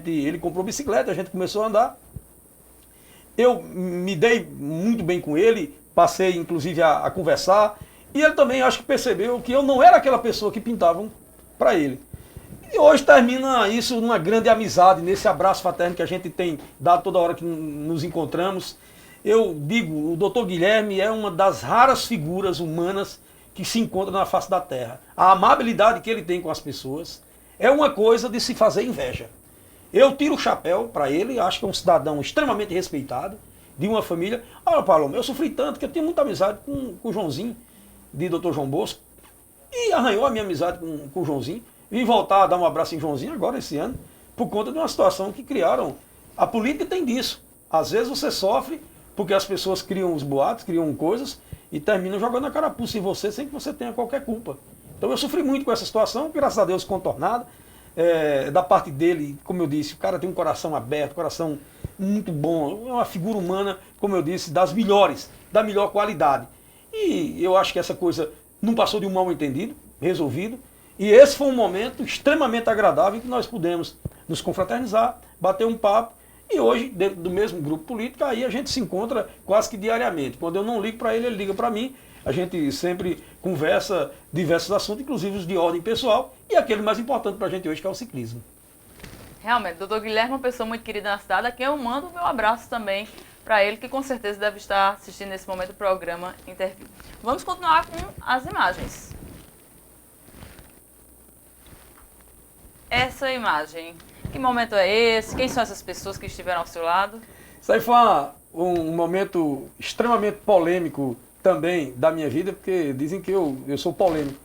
ele comprou bicicleta, a gente começou a andar. Eu me dei muito bem com ele, passei inclusive a conversar. E ele também acho que percebeu que eu não era aquela pessoa que pintavam para ele. E hoje termina isso numa grande amizade, nesse abraço fraterno que a gente tem dado toda hora que nos encontramos. Eu digo, o Dr. Guilherme é uma das raras figuras humanas que se encontra na face da terra. A amabilidade que ele tem com as pessoas é uma coisa de se fazer inveja. Eu tiro o chapéu para ele, acho que é um cidadão extremamente respeitado, de uma família. Olha, Paloma, eu sofri tanto que eu tinha muita amizade com o Joãozinho, de Dr. João Bosco, e arranhou a minha amizade com o Joãozinho. Vim voltar a dar um abraço em Joãozinho agora, esse ano, por conta de uma situação que criaram. A política tem disso. Às vezes você sofre porque as pessoas criam os boatos, criam coisas e terminam jogando a carapuça em você sem que você tenha qualquer culpa. Então eu sofri muito com essa situação, graças a Deus contornada. Da parte dele, como eu disse, o cara tem um coração aberto, coração muito bom, é uma figura humana, como eu disse, das melhores, da melhor qualidade. E eu acho que essa coisa não passou de um mal entendido, resolvido. E esse foi um momento extremamente agradável em que nós pudemos nos confraternizar, bater um papo. E hoje, dentro do mesmo grupo político, aí a gente se encontra quase que diariamente. Quando eu não ligo para ele, ele liga para mim. A gente sempre conversa diversos assuntos, inclusive os de ordem pessoal. E aquele mais importante para a gente hoje, que é o ciclismo. Realmente, o Dr. Guilherme é uma pessoa muito querida na cidade, a quem eu mando o meu abraço também para ele, que com certeza deve estar assistindo nesse momento o programa Interview. Vamos continuar com as imagens. Essa imagem, que momento é esse? Quem são essas pessoas que estiveram ao seu lado? Isso aí foi um momento extremamente polêmico também da minha vida, porque dizem que eu sou polêmico.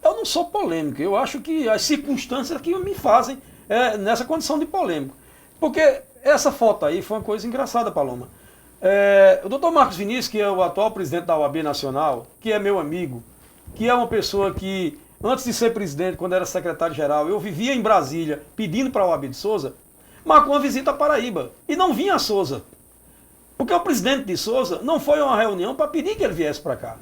Eu não sou polêmico, eu acho que as circunstâncias que me fazem nessa condição de polêmico. Porque essa foto aí foi uma coisa engraçada, Paloma. O Dr. Marcos Vinícius, que é o atual presidente da OAB Nacional, que é meu amigo, que é uma pessoa que, antes de ser presidente, quando era secretário-geral, eu vivia em Brasília pedindo para a OAB de Souza, marcou uma visita à Paraíba e não vinha a Souza. Porque o presidente de Souza não foi a uma reunião para pedir que ele viesse para cá.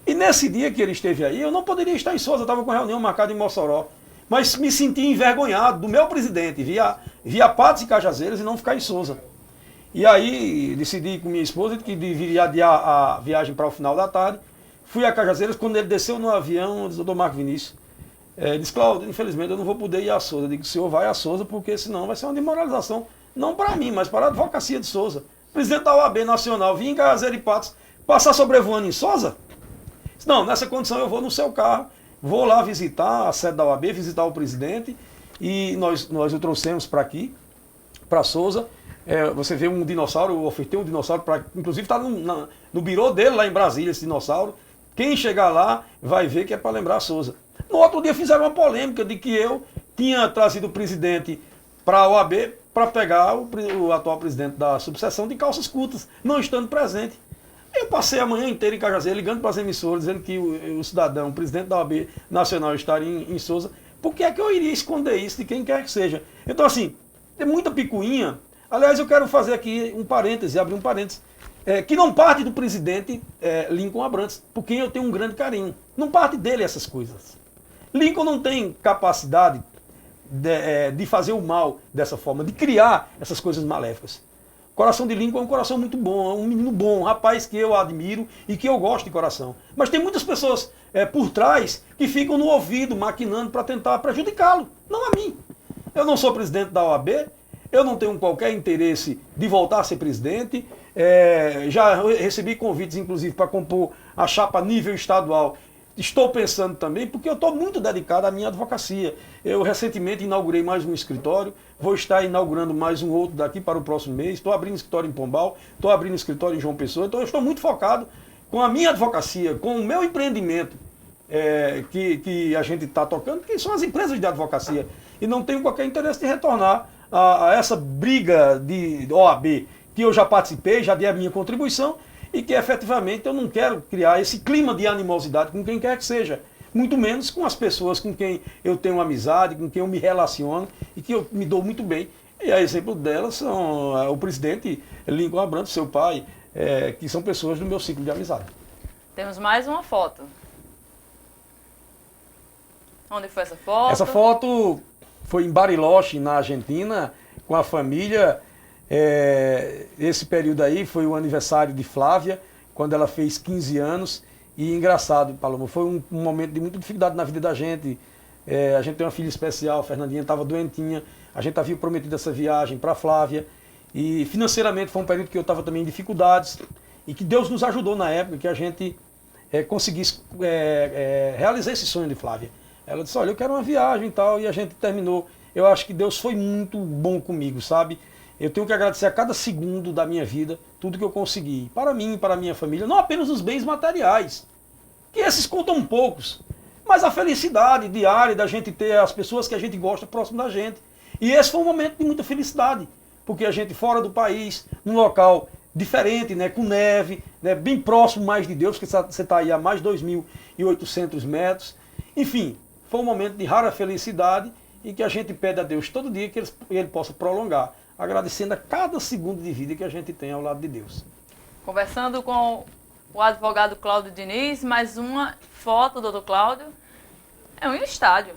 E nesse dia que ele esteve aí, eu não poderia estar em Souza, estava com a reunião marcada em Mossoró. Mas me senti envergonhado do meu presidente via Patos e Cajazeiras e não ficar em Souza. E aí decidi com minha esposa que deveria adiar a viagem para o final da tarde. Fui a Cajazeiras, quando ele desceu no avião, disse, doutor Marco Vinícius, disse, Cláudio, infelizmente eu não vou poder ir a Souza. Eu digo, o senhor vai a Souza porque senão vai ser uma demoralização, não para mim, mas para a advocacia de Souza. Presidente da OAB Nacional, vim em Cajazeiras e Patos, passar sobrevoando em Souza? Disse, não, nessa condição eu vou no seu carro, vou lá visitar a sede da OAB, visitar o presidente, e nós o trouxemos para aqui, para Souza. Você vê um dinossauro, eu ofertei um dinossauro, inclusive está no birô dele lá em Brasília, esse dinossauro. Quem chegar lá vai ver que é para lembrar a Souza. No outro dia fizeram uma polêmica de que eu tinha trazido o presidente para a OAB para pegar o atual presidente da subseção de calças curtas, não estando presente. Eu passei a manhã inteira em Cajazeiras ligando para as emissoras, dizendo que o cidadão, o presidente da OAB Nacional estaria em Souza. Por que é que eu iria esconder isso de quem quer que seja? Então assim, tem muita picuinha. Aliás, eu quero fazer aqui um parêntese, abrir um parêntese, que não parte do presidente Lincoln Abrantes, por quem eu tenho um grande carinho. Não parte dele essas coisas. Lincoln não tem capacidade de fazer o mal dessa forma, de criar essas coisas maléficas. O coração de Lincoln é um coração muito bom, é um menino bom, um rapaz que eu admiro e que eu gosto de coração. Mas tem muitas pessoas por trás que ficam no ouvido, maquinando para tentar prejudicá-lo, não a mim. Eu não sou presidente da OAB, eu não tenho qualquer interesse de voltar a ser presidente. Já recebi convites, inclusive, para compor a chapa nível estadual. Estou pensando também, porque eu estou muito dedicado à minha advocacia. Eu recentemente inaugurei mais um escritório, vou estar inaugurando mais um outro daqui para o próximo mês. Estou abrindo escritório em Pombal, estou abrindo escritório em João Pessoa. Então eu estou muito focado com a minha advocacia, com o meu empreendimento que a gente está tocando, que são as empresas de advocacia. e não tenho qualquer interesse de retornar a essa briga de OAB que eu já participei, já dei a minha contribuição e que efetivamente eu não quero criar esse clima de animosidade com quem quer que seja, muito menos com as pessoas com quem eu tenho amizade, com quem eu me relaciono e que eu me dou muito bem. E a exemplo delas são o presidente Lincoln Abrantes, seu pai, que são pessoas do meu ciclo de amizade. Temos mais uma foto. Onde foi essa foto? Essa foto foi em Bariloche, na Argentina, com a família. Esse período aí foi o aniversário de Flávia, quando ela fez 15 anos. E engraçado, Paloma, foi um momento de muita dificuldade na vida da gente. A gente tem uma filha especial, a Fernandinha estava doentinha. A gente havia prometido essa viagem para Flávia. E financeiramente foi um período que eu estava também em dificuldades. E que Deus nos ajudou na época que a gente conseguisse realizar esse sonho de Flávia. Ela disse, olha, eu quero uma viagem e tal. E a gente terminou. Eu acho que Deus foi muito bom comigo, sabe? Eu tenho que agradecer a cada segundo da minha vida, tudo que eu consegui. Para mim, para a minha família, não apenas os bens materiais, que esses contam poucos, mas a felicidade diária da gente ter as pessoas que a gente gosta próximo da gente. E esse foi um momento de muita felicidade, porque a gente fora do país, num local diferente, né, com neve, né, bem próximo mais de Deus, porque você está aí a mais de 2.800 metros. Enfim, foi um momento de rara felicidade e que a gente pede a Deus todo dia que ele possa prolongar, agradecendo a cada segundo de vida que a gente tem ao lado de Deus. Conversando com o advogado Cláudio Diniz, mais uma foto, doutor Cláudio, é um estádio.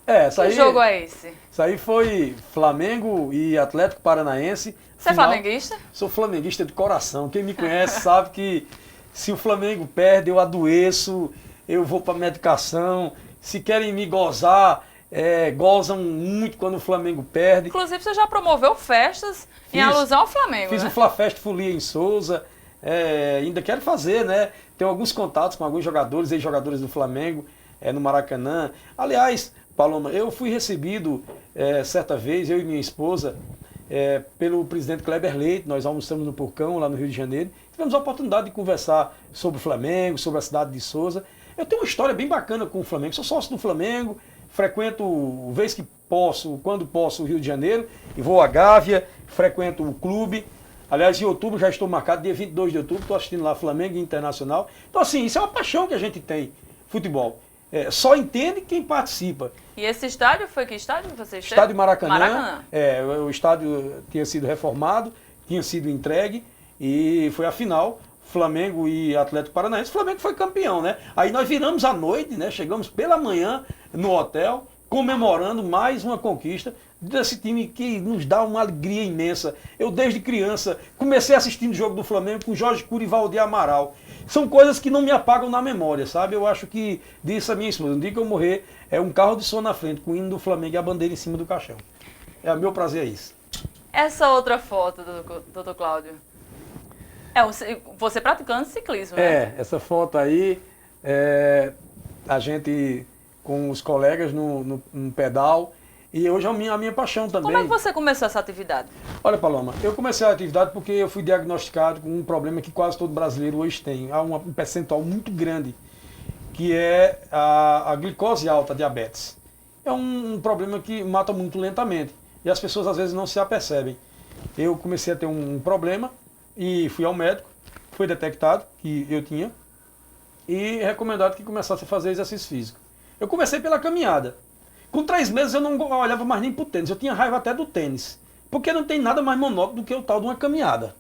Que jogo é esse? Isso aí foi Flamengo e Atlético Paranaense. Você é flamenguista? Sou flamenguista de coração. Quem me conhece sabe que se o Flamengo perde, eu adoeço, eu vou para medicação. Se querem me gozar, gozam muito quando o Flamengo perde. Inclusive, você já promoveu festas em alusão ao Flamengo, Fiz né? o Flafest Folia em Souza. Ainda quero fazer, né? Tenho alguns contatos com alguns jogadores, ex-jogadores do Flamengo, no Maracanã. Aliás, Paloma, eu fui recebido certa vez, eu e minha esposa, pelo presidente Kleber Leite. Nós almoçamos no Porcão, lá no Rio de Janeiro. Tivemos a oportunidade de conversar sobre o Flamengo, sobre a cidade de Souza. Eu tenho uma história bem bacana com o Flamengo. Sou sócio do Flamengo, frequento, vez que posso, quando posso, o Rio de Janeiro, e vou à Gávea, frequento o clube. Aliás, em outubro já estou marcado, dia 22 de outubro, estou assistindo lá Flamengo e Internacional. Então, assim, isso é uma paixão que a gente tem, futebol. Só entende quem participa. E esse estádio foi que estádio você esteve? Estádio Maracanã. Maracanã. O estádio tinha sido reformado, tinha sido entregue e foi a final, Flamengo e Atlético Paranaense. O Flamengo foi campeão, né? Aí nós viramos à noite, né? Chegamos pela manhã no hotel, comemorando mais uma conquista desse time que nos dá uma alegria imensa. Eu, desde criança, comecei assistindo o jogo do Flamengo com Jorge Cury e Valdir Amaral. São coisas que não me apagam na memória, sabe? Eu acho que, disse a minha esposa, no dia que eu morrer, um carro de som na frente, com o hino do Flamengo e a bandeira em cima do caixão. O meu prazer é isso. Essa outra foto, doutor Cláudio, você praticando ciclismo, né? Essa foto aí, a gente com os colegas no pedal, e hoje é a minha paixão também. Como é que você começou essa atividade? Olha, Paloma, eu comecei a atividade porque eu fui diagnosticado com um problema que quase todo brasileiro hoje tem. Há um percentual muito grande, que é a glicose alta, a diabetes. É um problema que mata muito lentamente, e as pessoas às vezes não se apercebem. Eu comecei a ter um problema, e fui ao médico, foi detectado que eu tinha, e recomendado que começasse a fazer exercício físico. Eu comecei pela caminhada. Com 3 meses eu não olhava mais nem para o tênis, eu tinha raiva até do tênis, porque não tem nada mais monótono do que o tal de uma caminhada.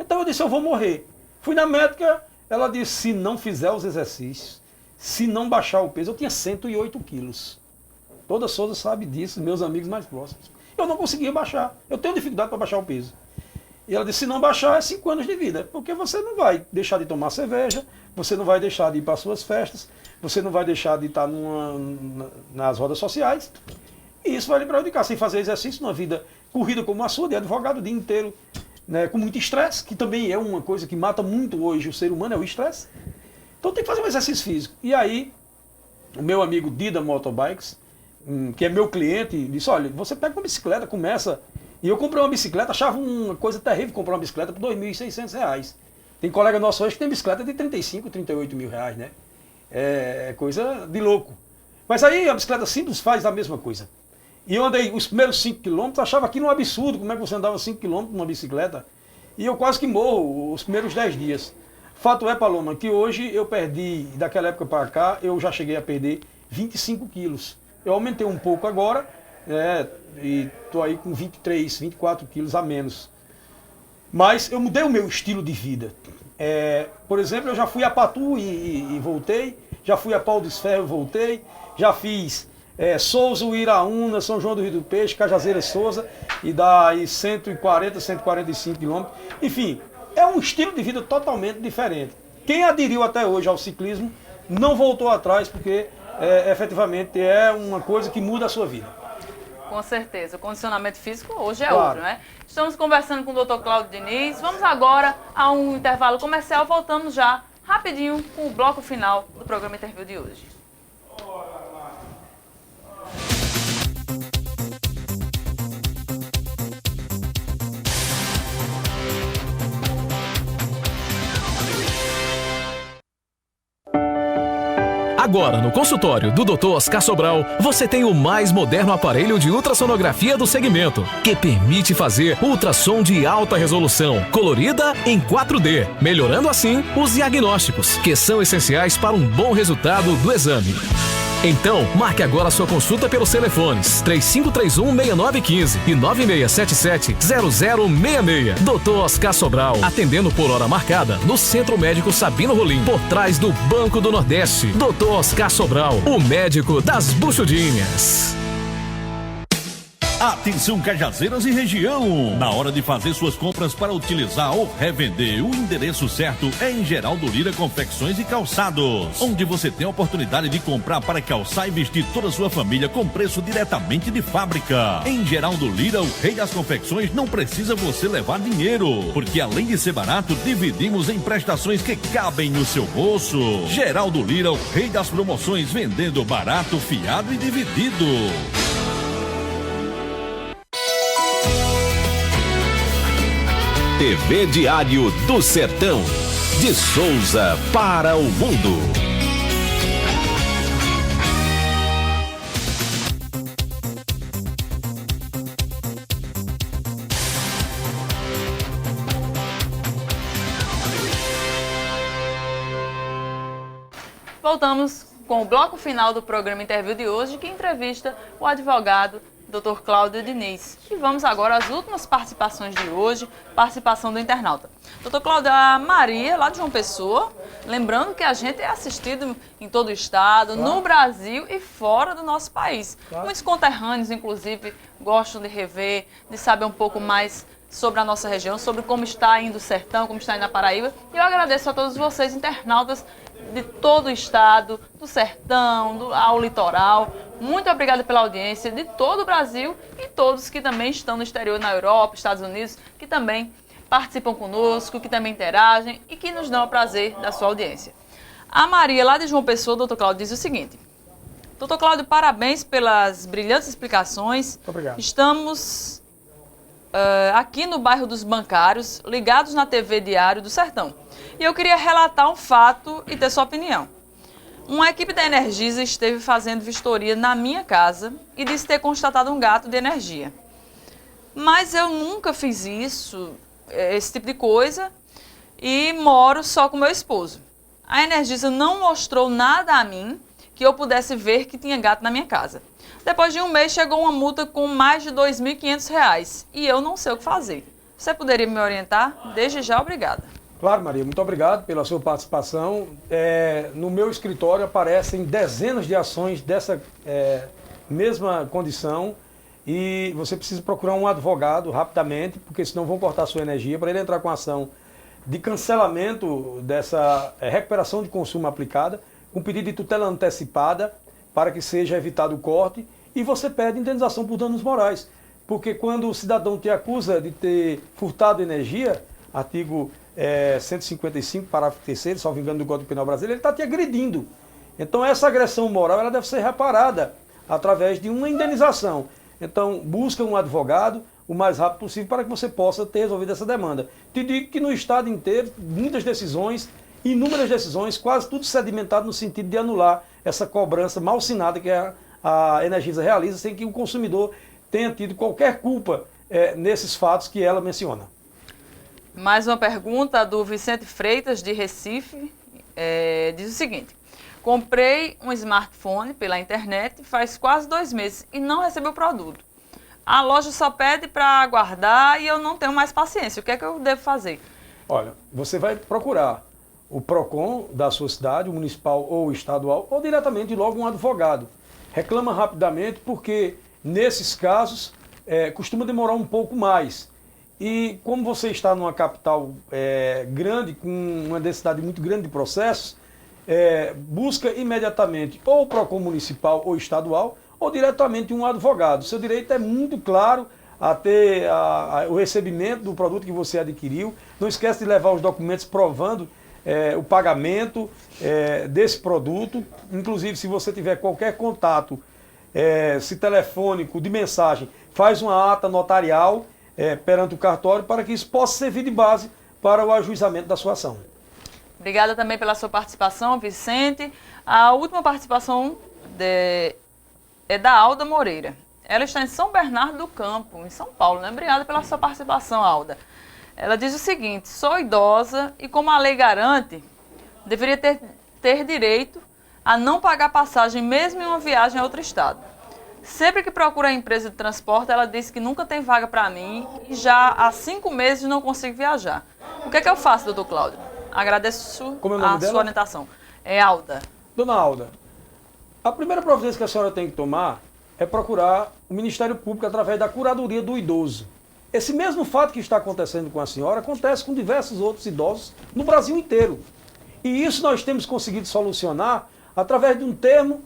Então eu disse, eu vou morrer. Fui na médica, ela disse, se não fizer os exercícios, se não baixar o peso, eu tinha 108 quilos. Toda Souza sabe disso, meus amigos mais próximos. Eu não conseguia baixar, eu tenho dificuldade para baixar o peso. E ela disse, se não baixar, é 5 anos de vida, porque você não vai deixar de tomar cerveja, você não vai deixar de ir para as suas festas, você não vai deixar de estar nas rodas sociais, e isso vai lhe prejudicar, sem fazer exercício numa vida corrida como a sua, de advogado o dia inteiro, né, com muito estresse, que também é uma coisa que mata muito hoje o ser humano, é o estresse. Então tem que fazer um exercício físico. E aí, o meu amigo Dida Motorbikes, que é meu cliente, disse, olha, você pega uma bicicleta, começa... E eu comprei uma bicicleta, achava uma coisa terrível comprar uma bicicleta por R$ 2.600. Tem colega nosso hoje que tem bicicleta de 35, 38 mil reais, né? É coisa de louco. Mas aí a bicicleta simples faz a mesma coisa. E eu andei os primeiros 5 quilômetros, achava aquilo um absurdo, como é que você andava 5 quilômetros numa bicicleta? E eu quase que morro os primeiros 10 dias. Fato é, Paloma, que hoje eu perdi, daquela época para cá, eu já cheguei a perder 25 quilos. Eu aumentei um pouco agora, e estou aí com 23, 24 quilos a menos. Mas eu mudei o meu estilo de vida. Por exemplo, eu já fui a Patu e voltei, já fui a Pau dos Ferros e voltei, já fiz Souza, Uiraúna, São João do Rio do Peixe, Cajazeiras Souza, e dá aí 140, 145 quilômetros. Enfim, é um estilo de vida totalmente diferente. Quem aderiu até hoje ao ciclismo não voltou atrás, porque efetivamente é uma coisa que muda a sua vida. Com certeza. O condicionamento físico hoje é Claro. outro, né? Estamos conversando com o Dr. Cláudio Diniz. Vamos agora a um intervalo comercial. Voltamos já rapidinho com o bloco final do programa Interview de hoje. Agora, no consultório do Dr. Oscar Sobral, você tem o mais moderno aparelho de ultrassonografia do segmento, que permite fazer ultrassom de alta resolução, colorida em 4D, melhorando assim os diagnósticos, que são essenciais para um bom resultado do exame. Então, marque agora sua consulta pelos telefones 3531-6915 e 9677-0066. Dr. Oscar Sobral, atendendo por hora marcada no Centro Médico Sabino Rolim, por trás do Banco do Nordeste. Dr. Oscar Sobral, o médico das buchudinhas. Atenção, Cajazeiras e região! Na hora de fazer suas compras para utilizar ou revender, o endereço certo é em Geraldo Lira Confecções e Calçados, onde você tem a oportunidade de comprar para calçar e vestir toda a sua família com preço diretamente de fábrica. Em Geraldo Lira, o rei das confecções, não precisa você levar dinheiro, porque além de ser barato, dividimos em prestações que cabem no seu bolso. Geraldo Lira, o rei das promoções, vendendo barato, fiado e dividido. TV Diário do Sertão. De Souza para o mundo. Voltamos com o bloco final do programa Interview de hoje, que entrevista o advogado Dr. Cláudio Diniz. E vamos agora às últimas participações de hoje, participação do internauta. Dr. Cláudio, a Maria, lá de João Pessoa, lembrando que a gente é assistido em todo o estado, no Brasil e fora do nosso país. Muitos conterrâneos, inclusive, gostam de rever, de saber um pouco mais sobre a nossa região, sobre como está indo o sertão, como está indo a Paraíba. E eu agradeço a todos vocês, internautas de todo o estado, do sertão, ao litoral. Muito obrigada pela audiência de todo o Brasil e todos que também estão no exterior, na Europa, Estados Unidos, que também participam conosco, que também interagem e que nos dão o prazer da sua audiência. A Maria, lá de João Pessoa, doutor Cláudio, diz o seguinte: doutor Cláudio, parabéns pelas brilhantes explicações. Muito obrigado. Estamos aqui no bairro dos Bancários, ligados na TV Diário do Sertão. E eu queria relatar um fato e ter sua opinião. Uma equipe da Energisa esteve fazendo vistoria na minha casa e disse ter constatado um gato de energia. Mas eu nunca fiz isso, esse tipo de coisa, e moro só com meu esposo. A Energisa não mostrou nada a mim que eu pudesse ver que tinha gato na minha casa. Depois de um mês chegou uma multa com mais de R$ 2.500 e eu não sei o que fazer. Você poderia me orientar? Desde já, obrigada. Claro, Maria, muito obrigado pela sua participação. No meu escritório aparecem dezenas de ações dessa mesma condição e você precisa procurar um advogado rapidamente, porque senão vão cortar a sua energia, para ele entrar com ação de cancelamento dessa recuperação de consumo aplicada, com pedido de tutela antecipada para que seja evitado o corte, e você pede indenização por danos morais. Porque quando o cidadão te acusa de ter furtado energia, artigo 155, parágrafo 3º, salvo engano, do Código Penal brasileiro, ele está te agredindo. Então essa agressão moral ela deve ser reparada através de uma indenização. Então busca um advogado o mais rápido possível para que você possa ter resolvido essa demanda. Te digo que no estado inteiro, muitas decisões, inúmeras decisões, quase tudo sedimentado no sentido de anular essa cobrança malsinada que é a Energisa realiza sem que o consumidor tenha tido qualquer culpa nesses fatos que ela menciona. Mais uma pergunta do Vicente Freitas, de Recife, diz o seguinte: comprei um smartphone pela internet faz quase 2 meses e não recebi o produto. A loja só pede para aguardar e eu não tenho mais paciência. O que é que eu devo fazer? Olha, você vai procurar o PROCON da sua cidade, o municipal ou o estadual, ou diretamente logo um advogado. Reclama rapidamente, porque nesses casos costuma demorar um pouco mais. E como você está numa capital grande, com uma densidade muito grande de processos, busca imediatamente ou o PROCON municipal ou estadual, ou diretamente um advogado. Seu direito é muito claro a ter o recebimento do produto que você adquiriu. Não esquece de levar os documentos provando o pagamento desse produto. Inclusive, se você tiver qualquer contato, se telefônico, de mensagem, faz uma ata notarial perante o cartório para que isso possa servir de base para o ajuizamento da sua ação. Obrigada também pela sua participação, Vicente. A última participação é da Alda Moreira. Ela está em São Bernardo do Campo, em São Paulo, né? Obrigada pela sua participação, Alda. Ela diz o seguinte: sou idosa e, como a lei garante, deveria ter direito a não pagar passagem mesmo em uma viagem a outro estado. Sempre que procuro a empresa de transporte, ela diz que nunca tem vaga para mim e já há 5 meses não consigo viajar. O que é que eu faço, doutor Cláudio? Agradeço a sua orientação. É Alda. Dona Alda, a primeira providência que a senhora tem que tomar é procurar o Ministério Público através da Curadoria do Idoso. Esse mesmo fato que está acontecendo com a senhora acontece com diversos outros idosos no Brasil inteiro. E isso nós temos conseguido solucionar através de um termo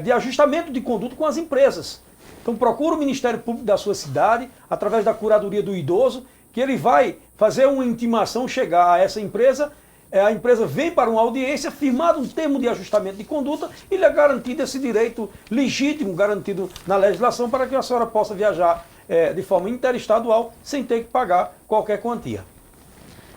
de ajustamento de conduta com as empresas. Então procura o Ministério Público da sua cidade, através da Curadoria do Idoso, que ele vai fazer uma intimação chegar a essa empresa. A empresa vem para uma audiência, firmado um termo de ajustamento de conduta e lhe é garantido esse direito legítimo, garantido na legislação, para que a senhora possa viajar de forma interestadual sem ter que pagar qualquer quantia.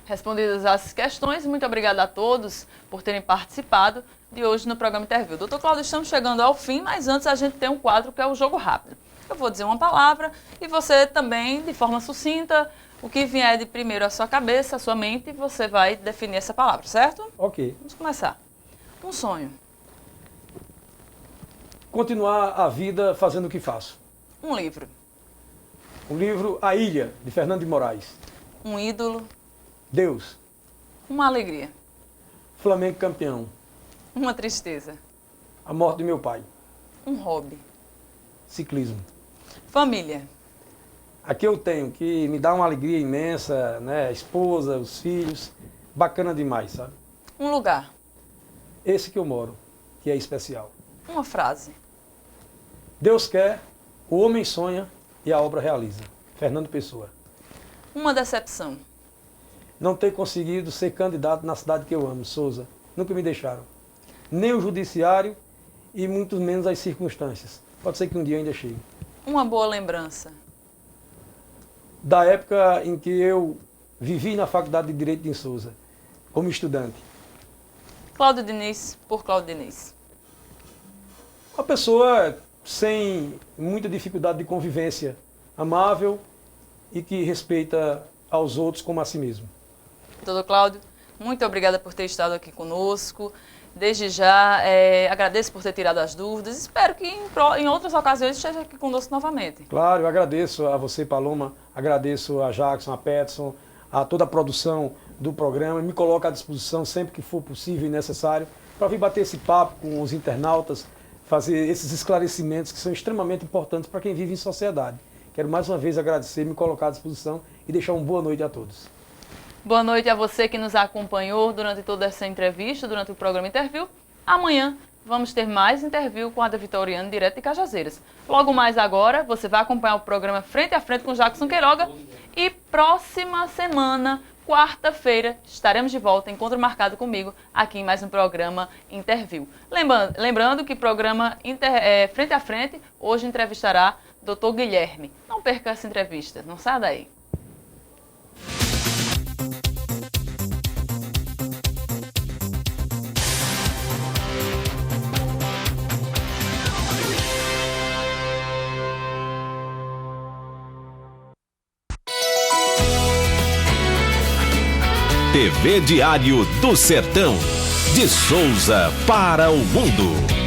Respondidas as questões, muito obrigada a todos por terem participado de hoje no programa Interview. Doutor Cláudio, estamos chegando ao fim, mas antes a gente tem um quadro que é o Jogo Rápido. Eu vou dizer uma palavra e você também, de forma sucinta, o que vier de primeiro à sua cabeça, à sua mente, você vai definir essa palavra, certo? Ok. Vamos começar. Um sonho. Continuar a vida fazendo o que faço. Um livro. O livro A Ilha, de Fernando de Moraes. Um ídolo. Deus. Uma alegria. Flamengo campeão. Uma tristeza. A morte de meu pai. Um hobby. Ciclismo. Família. Aqui eu tenho, que me dá uma alegria imensa, né? A esposa, os filhos, bacana demais, sabe? Um lugar. Esse que eu moro, que é especial. Uma frase. Deus quer, o homem sonha e a obra realiza. Fernando Pessoa. Uma decepção. Não ter conseguido ser candidato na cidade que eu amo, Souza. Nunca me deixaram. Nem o judiciário e muito menos as circunstâncias. Pode ser que um dia eu ainda chegue. Uma boa lembrança. Da época em que eu vivi na Faculdade de Direito de Souza, como estudante. Cláudio Diniz, por Cláudio Diniz. Uma pessoa sem muita dificuldade de convivência, amável e que respeita aos outros como a si mesmo. Doutor Cláudio, muito obrigada por ter estado aqui conosco. Desde já, agradeço por ter tirado as dúvidas. Espero que em outras ocasiões esteja aqui conosco novamente. Claro, eu agradeço a você, Paloma, agradeço a Jackson, a Peterson, a toda a produção do programa. Me coloco à disposição sempre que for possível e necessário para vir bater esse papo com os internautas, fazer esses esclarecimentos que são extremamente importantes para quem vive em sociedade. Quero mais uma vez agradecer, me colocar à disposição e deixar uma boa noite a todos. Boa noite a você que nos acompanhou durante toda essa entrevista, durante o programa Interview. Amanhã vamos ter mais Interview com a Ada Vitoriano, direto de Cajazeiras. Logo mais agora, você vai acompanhar o programa Frente a Frente com Jackson Queiroga. E próxima semana, quarta-feira, estaremos de volta, encontro marcado comigo, aqui em mais um programa Interview. Lembrando que o programa Frente a Frente hoje entrevistará Dr. Guilherme. Não perca essa entrevista, não saia daí. TV Diário do Sertão. De Souza para o mundo.